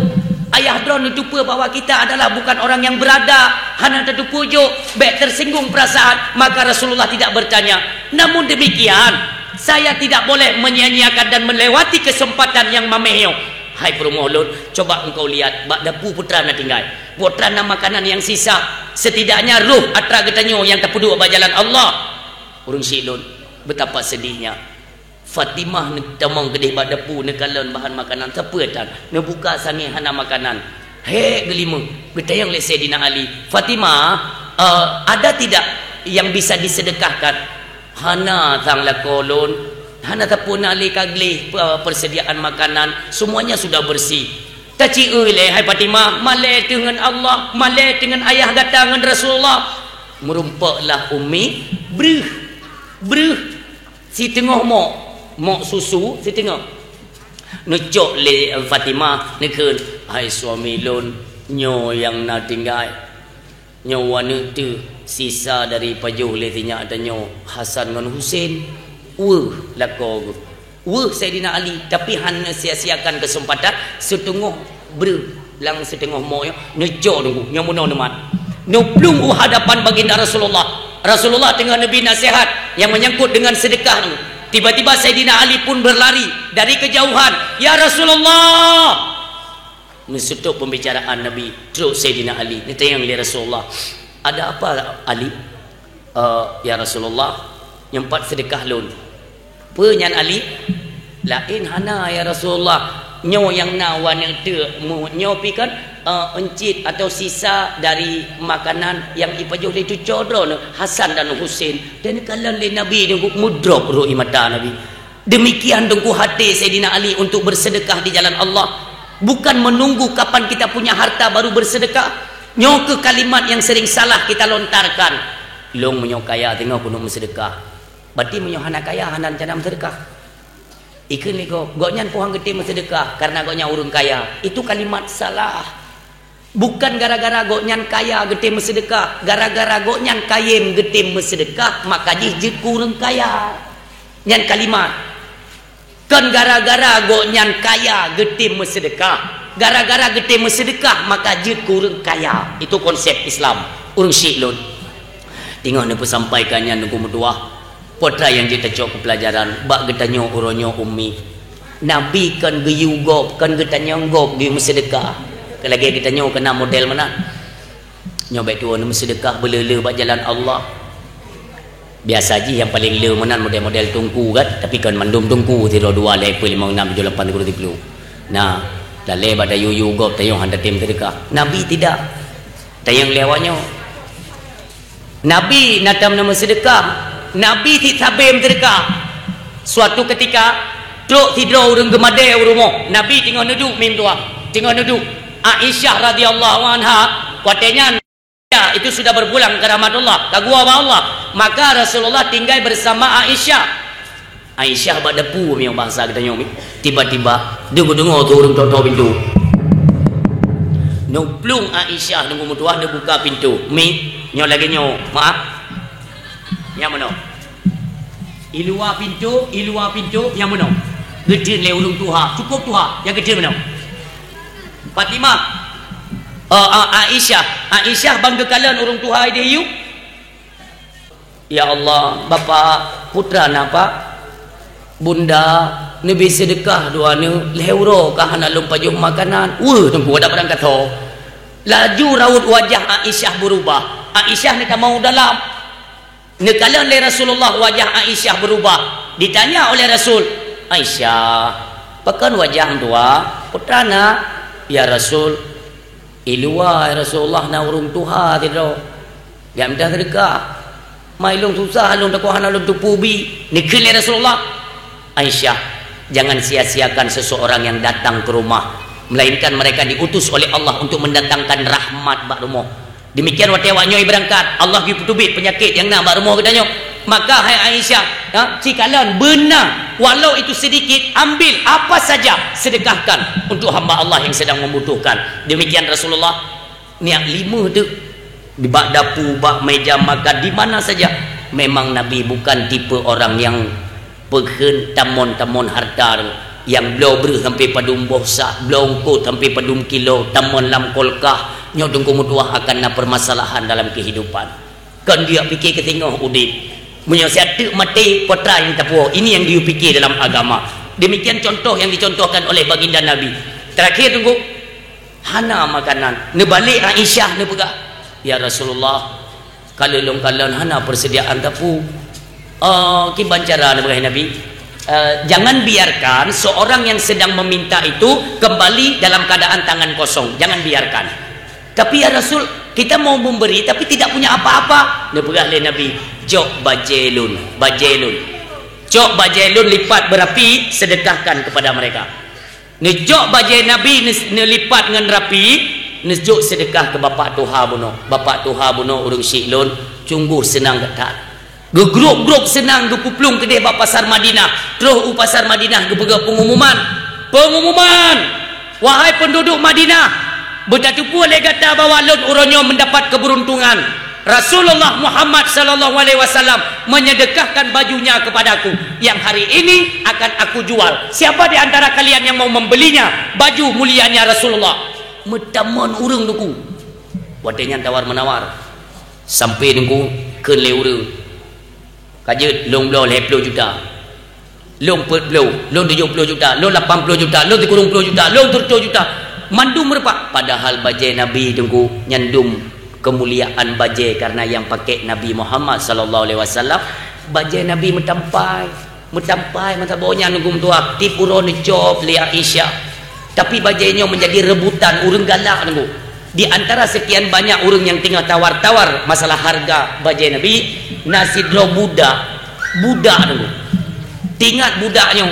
Ayah drone tupa bahwa kita adalah bukan orang yang beradab, hana tertupujuk, baik tersinggung perasaan, maka Rasulullah tidak bertanya. Namun demikian, saya tidak boleh menyia-nyiakan dan melewati kesempatan yang mamehyo. Hai perumohlun, coba engkau lihat bak dapu putra na tinggal. Putra na makanan yang sisa, setidaknya ruh atra getanyo yang terpeduk ba jalan Allah. Urung silun, betapa sedihnya. Fatimah ni tamang gedeh bak dapu ni kalon bahan makanan siapa tan. Ni buka sangi hana makanan. He gelima, betayang le Sayyidina Ali. Fatimah, ada tidak yang bisa disedekahkan? Hana tang la kolon, hana tapun ali kagli persediaan makanan, semuanya sudah bersih. Taci le hai Fatimah, malai dengan Allah, malai dengan ayah gata dengan Rasulullah. Merumpaklah umi, bruh si tengah mok susu si tengah. Nucok le Fatimah nekeun, hai suami lun nyo yang na tinggal. Nyo wanita sisa dari pajuh le tinyak danyo Hasan dengan Husain. Lako Sayyidina Ali, tapi han sia-siakan kesempatan setengah lang setengah mo yo nejo nunggu yang muno nemat. Nuplung hadapan baginda Rasulullah. Rasulullah dengan Nabi nasihat yang menyangkut dengan sedekah ni. Tiba-tiba Sayyidina Ali pun berlari dari kejauhan. Ya Rasulullah. Menutup pembicaraan Nabi. Terus Sayyidina Ali. Ini tanya oleh Rasulullah. Ada apa Ali? Ya Rasulullah, nyempat sedekah lun. Penyan Ali? Lain hana ya Rasulullah. Nyo yang na wanita nyo pi kan encit atau sisa dari makanan yang ipajuh itu codron Hasan dan Husain dan kalan le Nabi dengku mudrop ru'i mata Nabi. Demikian dengku hati Sayyidina Ali untuk bersedekah di jalan Allah, bukan menunggu kapan kita punya harta baru bersedekah. Nyo ke kalimat yang sering salah kita lontarkan, long menyo kaya tengok kuno bersedekah, berarti menyo hana kaya hanan janam sedekah. Ikan lego goknyan pohang gede bersedekah karena goknya urun kaya, itu kalimat salah. Bukan gara-gara goknyan kaya gede bersedekah, gara-gara goknyan kayem gede bersedekah maka jijit kurang kaya. Nyan kalimat kan gara-gara goknyan kaya gede bersedekah, gara-gara gede bersedekah maka jid kurang kaya. Itu konsep Islam urang syiklun. Tengok ni sampaikannya nunggu medua potra yang kita cok pelajaran bak getanyo uronyo ummi Nabi kan geyugop kan getanyo ngop di bersedekah. Lagi kita nyo kena model mana? Nyo baik tua nama sedekah belele buat jalan Allah. Biasa aja yang paling le mana model-model tungku kan, tapi kan mandum tungku 02 level 56 78 30. Nah, dah le pada yuyu gop tayong handa tim sedekah. Nabi tidak. Tayang lewatnya. Nabi natam nama sedekah. Nabi tidak sabem sedekah. Suatu ketika truk tidur urang gemade rumah. Nabi tengok duduk mim tua. Tengok duduk. Aisyah radhiyallahu anha katanya itu sudah berpulang ke rahmat Allah, kagua sama Allah. Maka Rasulullah tinggal bersama Aisyah. Aisyah bak depu yang bahasa kita nyomi. Tiba-tiba dengar tu orang tua pintu. Nuplung Aisyah nunggu mutuah dia buka pintu. Mi nyo lagi nyo, maaf. Yang mana? Iluar pintu yang mana? Gede le urung tuha, cukup tuha. Yang gede mana? Fatimah, Aisyah bangga kalian orang tuha dia yuk. Ya Allah, bapa putra napa? Bunda nabi sedekah dua ni leuro kah nak lumpajuh makanan. Tunggu ada barang kata. Laju raut wajah Aisyah berubah. Aisyah ni tak mau dalam. Ni kalian le Rasulullah wajah Aisyah berubah. Ditanya oleh Rasul, Aisyah, pakan wajah tua putra nak? Ya Rasul, ilua ya Rasulullah na urung tuha tidak. Yang dah sedekah. Mai long susah long tak kuhana long tupubi. Nikil ya Rasulullah. Aisyah, jangan sia-siakan seseorang yang datang ke rumah, melainkan mereka diutus oleh Allah untuk mendatangkan rahmat bak rumah. Demikian waktu awaknya berangkat, Allah gi putubit penyakit yang nak bak rumah katanya. Maka hai Aisyah, si kalian benar walau itu sedikit, ambil apa saja sedekahkan untuk hamba Allah yang sedang membutuhkan. Demikian Rasulullah niat 5 tu di bak dapur, bak meja makan, di mana saja. Memang Nabi bukan tipe orang yang peken tamon-tamon harta yang blow ber sampai padum bohsa, blow ko sampai padum kilo, tamon lam kolkah, nyodong kemuduah akan na permasalahan dalam kehidupan. Kan dia fikir ke tengok udip menyelesaikan mati potra yang tak puas. Ini yang dia fikir dalam agama. Demikian contoh yang dicontohkan oleh baginda Nabi. Terakhir tunggu hana makanan nebalik Aisyah ne pegak. Ya Rasulullah, kalau long-kalon hana persediaan tapu kiban cara ne pegak Nabi. Jangan biarkan seorang yang sedang meminta itu kembali dalam keadaan tangan kosong. Jangan biarkan. Tapi ya Rasul, kita mau memberi tapi tidak punya apa-apa. Ne pegak le Nabi. Jok bajelun, jok bajelun lipat berapi, sedekahkan kepada mereka. Ni jok bajel Nabi ni lipat dengan rapi, ni jok sedekah ke bapak tuha buno. Bapak tuha buno urang syiklun, cungguh senang ketat. Gegrup-grup senang du kuplung ke dia bak pasar Madinah. Terus pasar Madinah gepega pengumuman. Wahai penduduk Madinah, betatu pun le kata bahawa lon uronyo mendapat keberuntungan. Rasulullah Muhammad sallallahu alaihi wasallam menyedekahkan bajunya kepadaku yang hari ini akan aku jual. Siapa di antara kalian yang mau membelinya? Baju mulianya Rasulullah. Metamon urang duku. Wadenya tawar menawar. Sampai nunggu ke le urang. Kajet long blow 10 juta. Long 40, long 70 juta, long 80 juta, long 30 juta, long 30 juta. Mandum merepak padahal bajai Nabi tunggu nyandum kemuliaan bajai karena yang pakai Nabi Muhammad sallallahu alaihi wasallam. Bajai Nabi metampai mata bawanya nunggu tu aktif uron job li Aisyah. Tapi bajainya menjadi rebutan orang galak nunggu. Di antara sekian banyak orang yang tinggal tawar-tawar masalah harga bajai Nabi, nasi dro budak nunggu. Tingat budaknya.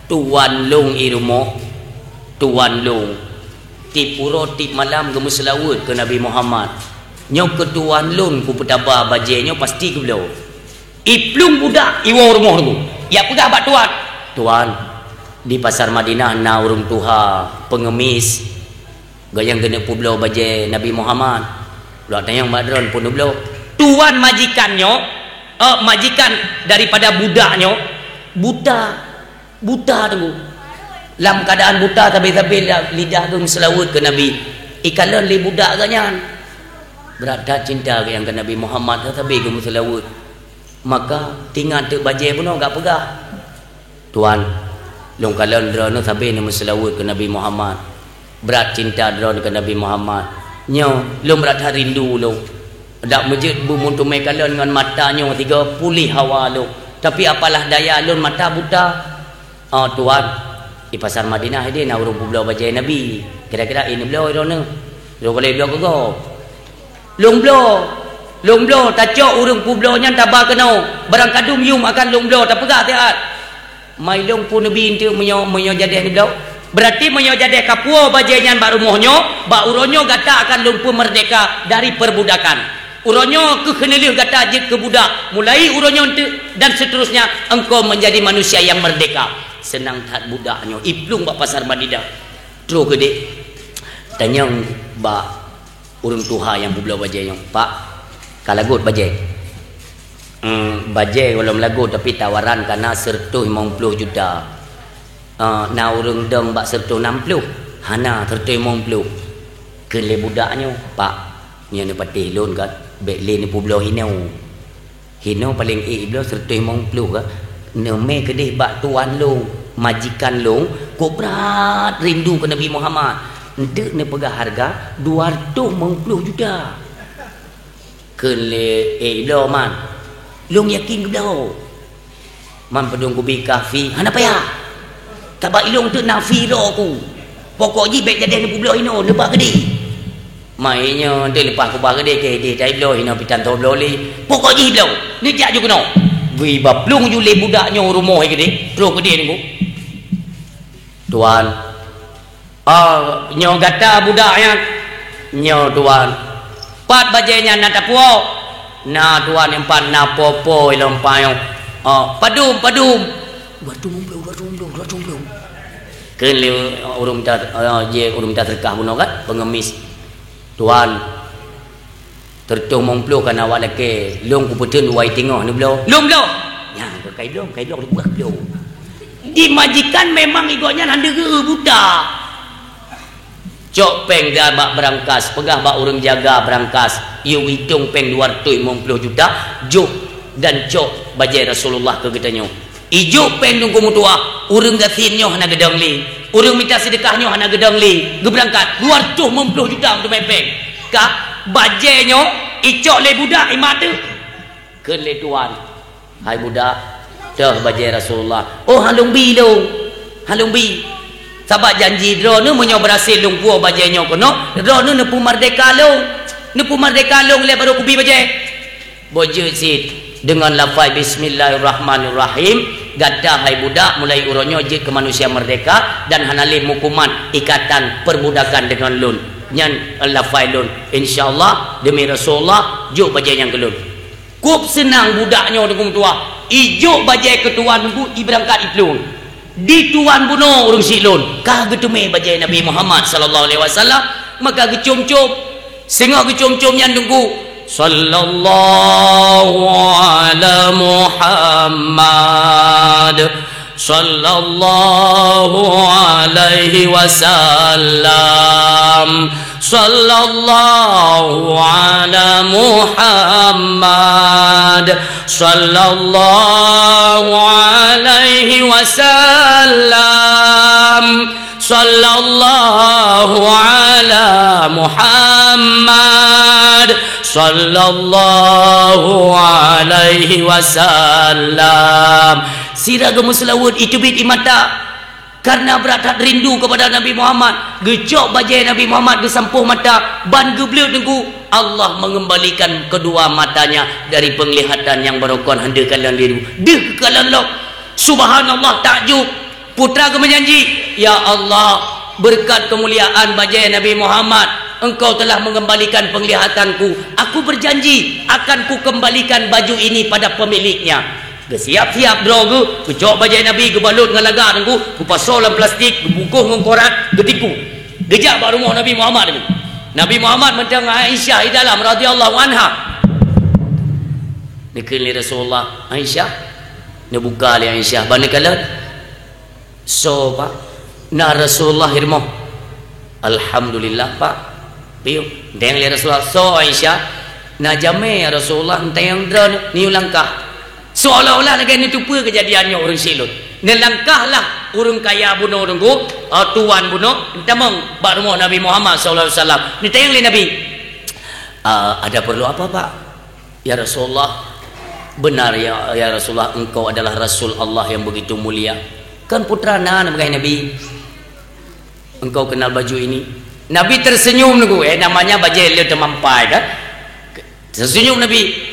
Tuan long irumo, tuan long. Tipuro tip malam ke muslawud ke Nabi Muhammad. Nyok ke tuan long ku petaba bajainya pasti ke belau. Iplung budak iwa rumah nunggu. Ya pegah bak tuan. Tuan, di pasar Madinah na urung tuha pengemis gayang kena pulau bajai Nabi Muhammad. Belah tanya madron pun belau. Tuan majikannya, majikan daripada budaknya buta tunggu. Dalam keadaan buta tapi lidah tu selawut ke Nabi. Ikalan li budak ganyan. Berada cinta yang ke Nabi Muhammad tapi ke selawut. Maka tinggal tu bajai pun enggak pegah. Tuan, long kalan drone tapi ni selawut ke Nabi Muhammad. Berat cinta drone ke Nabi Muhammad. Nyo, long berat rindu long. Dak masjid bu muntu mai kalan dengan matanya 30 hawa long. Tapi apalah daya long mata buta. Tuan, di pasar Madinah dia nak urung pulau bajai Nabi. Kira-kira ini belau drone. Lo boleh belau ke kau? Long blow tacok urung pulau nya tabah kena. Barang kadung yum akan long blow tak pegah tiat. Mai long pun Nabi itu menyo jadi ni belau. Berarti menyo jadi kapua bajainya bak rumahnya, bak uronyo gata akan lumpuh merdeka dari perbudakan. Uronyo kekenelih gata je ke budak. Mulai uronyo dan seterusnya engkau menjadi manusia yang merdeka. Senang tak budaknya. Iplung bak pasar Madinah. Terus ke dek. Tanya bak urung tuha yang berbela bajainya. Pak, kalagut bajai. Bajai kalau melagu tapi tawaran karena 150 juta. Na urung dong bak 160. Hana 150. Ke le budaknya, Pak. Ni ana patih lon kat. Bek le ni pulau hinau. Hinau paling belau 150 ka. Neme kedih bak tuan long, majikan long, ko berat rindu ke Nabi Muhammad. Ndek ne pegah harga 250 juta. Ke le belau man. Long yakin ke belau. Man pedung ku bi kafi. Hana payah. Kabak ilong tu nafi ro ku. Pokok ji bek jadi ni pulau ino lepas kedih. Mainnya dia lepas ku bah kedih ke dia dai belau ino pitan to belau li. Pokok ji belau. Ni jak ju kena. Wi baplung ju le budaknya rumah kedih. Terus kedih ni ku. Tuan. Nyo gata budaknya. Nyo tuan. Pat bajainya na tapuo. Na tuan empat na popo ilong payong. Padum. Batum. Kele urung minta urung minta terkah buno kan pengemis. Tuan. Tertung mongplo kan awak leke long ku peten wai tengah ni belau. Long. Ya, kai long buat belau. Di majikan memang igonya hande ke buta. Cok peng dah bak berangkas, pegah bak urang jaga berangkas. Iu hitung peng 250 juta, juk dan cok bajai Rasulullah ke getanyo. Ijuk peng tunggu mutua, urang gasinyo hana gedang li. Urang minta sedekahnya hana gedang li. Ge berangkat 250 juta untuk peng. Ka bajainya icok le budak imat tu. Ke le tuan. Hai budak, dah bajai Rasulullah. Oh halung bi. Sabak janji drone menyo berhasil lung puo bajainya kono. Drone nepu merdeka long le baru kubi bajai. Bojo sit dengan lafaz bismillahirrahmanirrahim. Gadah hai budak mulai uronyo je ke manusia merdeka dan hanali hukuman ikatan perbudakan dengan lun. Nyan lafaz lun. Insyaallah demi Rasulullah juk bajai yang kelun. Kup senang budaknya dengan tua. Ijuk bajai ketuan bu iberangkat iplung. Di tuan bunuh urung silun. Kah getume bajai Nabi Muhammad sallallahu alaihi wasallam maka gecum-cum. Sengok gecum-cum yang tunggu. Sallallahu ala Muhammad sallallahu alaihi wasallam sallallahu ala Muhammad sallallahu alaihi wasallam sallallahu ala Muhammad sallallahu alaihi wasallam. Siraga muslawud itu bit imata karena berat rindu kepada Nabi Muhammad, gecok bajai Nabi Muhammad gesampuh mata, ban gebleut nunggu, Allah mengembalikan kedua matanya dari penglihatan yang berokon handa kalan liru. Deh kalan lok. Subhanallah, takjub. Putra ke menjanji, ya Allah, berkat kemuliaan bajai Nabi Muhammad, engkau telah mengembalikan penglihatanku. Aku berjanji akan ku kembalikan baju ini pada pemiliknya. Siap-siap draw ke cok bajai Nabi ke balut dengan lagar nunggu, ku pasol dalam plastik, ku bungkus dengan koran, ketiku. Gejak bak rumah Nabi Muhammad ni. Nabi Muhammad mentang Aisyah di dalam radhiyallahu anha. Nikil Rasulullah, Aisyah, ni buka li Aisyah bani kalat. So pak, na Rasulullah hirmo. Alhamdulillah pak. Piu, deng li Rasulullah. So Aisyah, na jame Rasulullah enteng dra ni langkah. Seolah-olah lagi ni tupa kejadiannya orang silut. Nelangkahlah orang kaya bunuh orang ku, tuan bunuh, tamang bak rumah Nabi Muhammad sallallahu alaihi wasallam. Ni tayang li Nabi. Ada perlu apa pak? Ya Rasulullah, benar ya Rasulullah, engkau adalah Rasul Allah yang begitu mulia. Kan putra nan bagai Nabi. Engkau kenal baju ini? Nabi tersenyum nunggu, namanya bajai dia termampai kan? Tersenyum Nabi.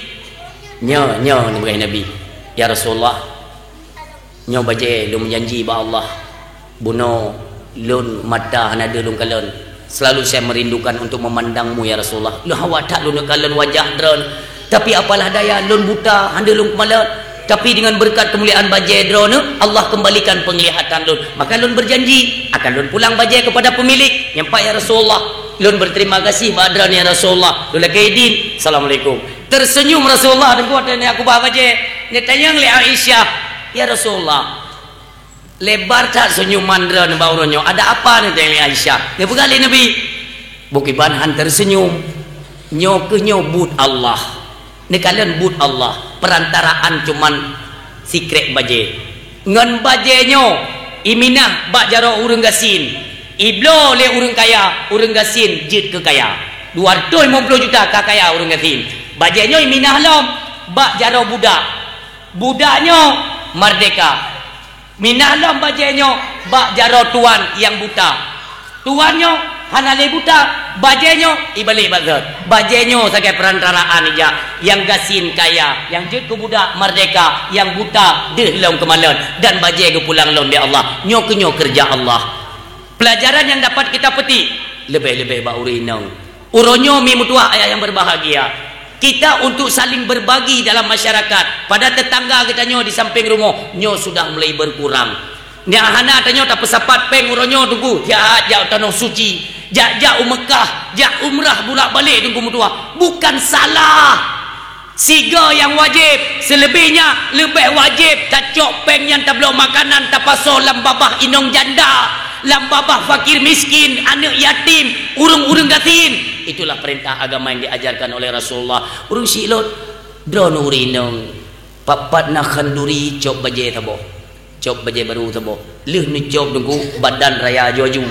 Nyo ni bagai Nabi. Ya Rasulullah, nyo bajai lu menjanji ba Allah bunuh lun mata hanada lun kalon. Selalu saya merindukan untuk memandangmu ya Rasulullah. Lu awak tak lun kalon wajah dron. Tapi apalah daya lun buta handa lun kemalat. Tapi dengan berkat kemuliaan bajai dron, Allah kembalikan penglihatan lun. Maka lun berjanji akan lun pulang bajai kepada pemilik. Nyampak ya Rasulullah. Lun berterima kasih badran ya Rasulullah. Lun lakaidin. Assalamualaikum. Tersenyum Rasulullah dan kuat ni aku bawa bajai. Ni tanya li Aisyah, ya Rasulullah, lebar tak senyuman dran bauronyo? Ada apa ni tanya li Aisyah? Dia pegali Nabi. Bukiban han tersenyum. Nyo ke nyo but Allah. Ni kalian but Allah. Perantaraan cuman secret bajai. Ngan bajai nyo iminah bak jaro urang gasin. Iblo le urang kaya, urang gasin jit ke kaya. 250 juta ka kaya urang gasin. Bajainya iminah lom bak jaro budak, budaknya merdeka. Minah lom bajainya bak jaro tuan yang buta, tuannya hanale buta, bajainya ibalik bazat, bajainya sebagai perantaraan ija yang gasin kaya, yang jut ke budak merdeka, yang buta deh lom kemalan, dan bajai ke pulang lom dia Allah. Nyo ke nyo kerja Allah. Pelajaran yang dapat kita petik, lebih-lebih bak urinang uronyo mi mutua ayah yang berbahagia. Kita untuk saling berbagi dalam masyarakat. Pada tetangga kita nyo di samping rumah, nyo sudah mulai berkurang. Nya hana tanyo tak pesapat peng uronyo tunggu. Jak tanah suci, jak Mekah, jak umrah bolak-balik tunggu mutua. Bukan salah. Siga yang wajib, selebihnya lebih wajib tacok peng yang tak belok makanan tak pasal lam babah inong janda, lam babah fakir miskin, anak yatim, urung-urung gatin. Itulah perintah agama yang diajarkan oleh Rasulullah. Urung silot drone urinong papat nak khanduri cop bajai tabo, cop bajai baru tabo. Leh ni cop nunggu badan raya joju.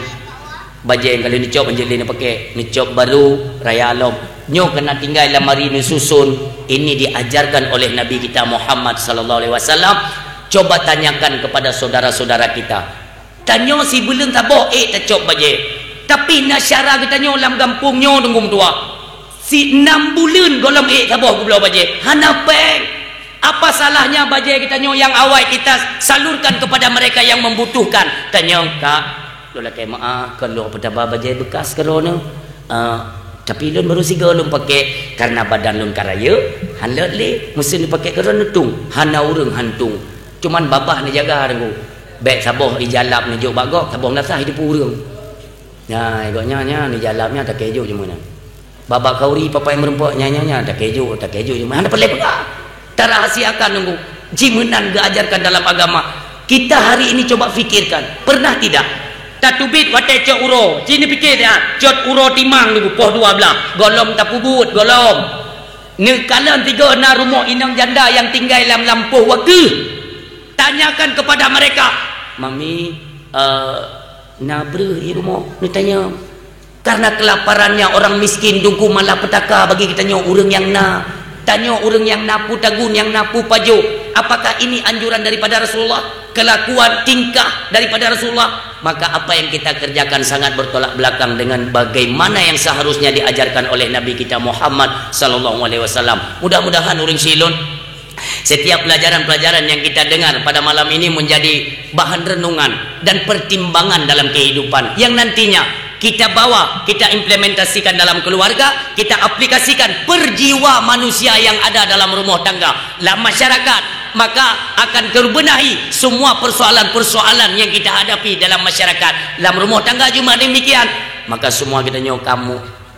Bajai kalau ni cop anjeli ni pakai, ni cop baru raya lom. Nyo kena tinggal lamari ni susun. Ini diajarkan oleh Nabi kita Muhammad sallallahu alaihi wasallam. Coba tanyakan kepada saudara-saudara kita. Tanya si belum tabo tak cop bajai. Tapi nasyara kita nyo dalam kampung nyo tunggu tua. Si 6 bulan golom tabah ku belau bajai. Hana peng. Apa salahnya bajai kita nyo yang awal kita salurkan kepada mereka yang membutuhkan. Tanya kak, lu lah maaf kan lu petaba bajai bekas kerana. Tapi lun baru siga lun pakai karena badan lun karaya. Han le mesti ni pakai kerana tung. Hana urang hantung. Cuman babah ni jaga tunggu. Baik sabah di jalap ni jok bagok, sabah nasah hidup urang. Ya, igaknya ni jalapnya tak kejo je mana. Babak kauri papai merempok nyanya tak kejo je mana pelai pegah. Terahasiakan nunggu. Jimenan diajarkan dalam agama. Kita hari ini coba fikirkan, pernah tidak? Tatubit watai cok uro. Sini fikir dia, cok uro timang nunggu poh 12. Golom tak pubut, golom. Ni kalan 3 na rumah inang janda yang tinggal dalam lampuh wakil. Tanyakan kepada mereka, mami, nabrah di rumah ni tanya karena kelaparannya orang miskin tunggu malah petaka bagi kita nyo urang yang na Tanya orang yang napu tagun, yang napu paju, apakah ini anjuran daripada Rasulullah? Kelakuan, tingkah daripada Rasulullah? Maka apa yang kita kerjakan sangat bertolak belakang dengan bagaimana yang seharusnya diajarkan oleh Nabi kita Muhammad sallallahu alaihi wasallam. Mudah-mudahan orang silun, setiap pelajaran-pelajaran yang kita dengar pada malam ini menjadi bahan renungan dan pertimbangan dalam kehidupan yang nantinya kita bawa, kita implementasikan dalam keluarga, kita aplikasikan per jiwa manusia yang ada dalam rumah tangga, dalam masyarakat. Maka akan terbenahi semua persoalan-persoalan yang kita hadapi dalam masyarakat. Dalam rumah tangga cuma demikian. Maka semua kita nyawa kamu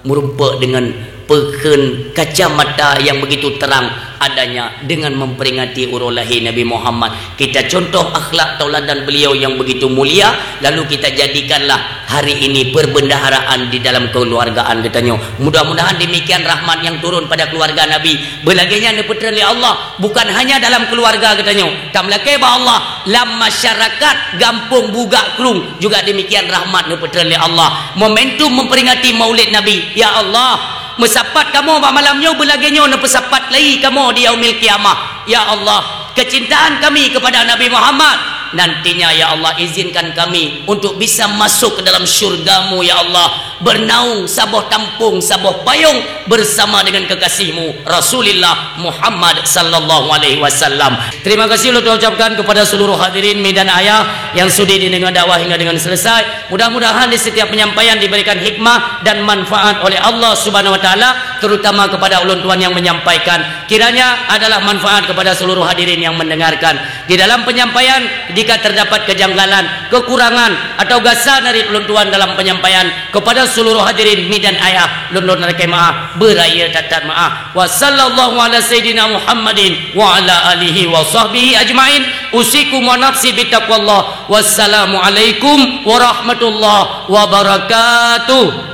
merupa dengan peken kacamata yang begitu terang adanya dengan memperingati urus lahir Nabi Muhammad. Kita contoh akhlak tauladan beliau yang begitu mulia, lalu kita jadikanlah hari ini perbendaharaan di dalam kekeluargaan katanya. Mudah-mudahan demikian rahmat yang turun pada keluarga Nabi. Belagainya dipeterli Allah bukan hanya dalam keluarga katanya. Tamlake ba Allah dalam masyarakat gampung bugak krung juga demikian rahmat dipeterli Allah. Momentum memperingati Maulid Nabi. Ya Allah, mesapat kamu malamnya belagainya na pesapat lagi kamu di yaumil kiamah. Ya Allah, kecintaan kami kepada Nabi Muhammad nantinya ya Allah izinkan kami untuk bisa masuk ke dalam syurgamu ya Allah, bernaung sabuh tampung sabuh payung bersama dengan kekasihmu Rasulullah Muhammad sallallahu alaihi wasallam. Terima kasih Allah ucapkan kepada seluruh hadirin medan ayah yang sudi didengar dakwah hingga dengan selesai. Mudah-mudahan di setiap penyampaian diberikan hikmah dan manfaat oleh Allah Subhanahu wa taala, terutama kepada ulun tuan yang menyampaikan. Kiranya adalah manfaat kepada seluruh hadirin yang mendengarkan. Di dalam penyampaian jika terdapat kejanggalan, kekurangan atau gasa dari ulun tuan dalam penyampaian, kepada seluruh hadirin medan ayah ulun narkai maaf, beraya tatat maaf. Wa sallallahu ala sayyidina Muhammadin wa ala alihi wa sahbihi ajmain. Usikum wa nafsi bitaqwallah. Wassalamu alaikum warahmatullahi wabarakatuh.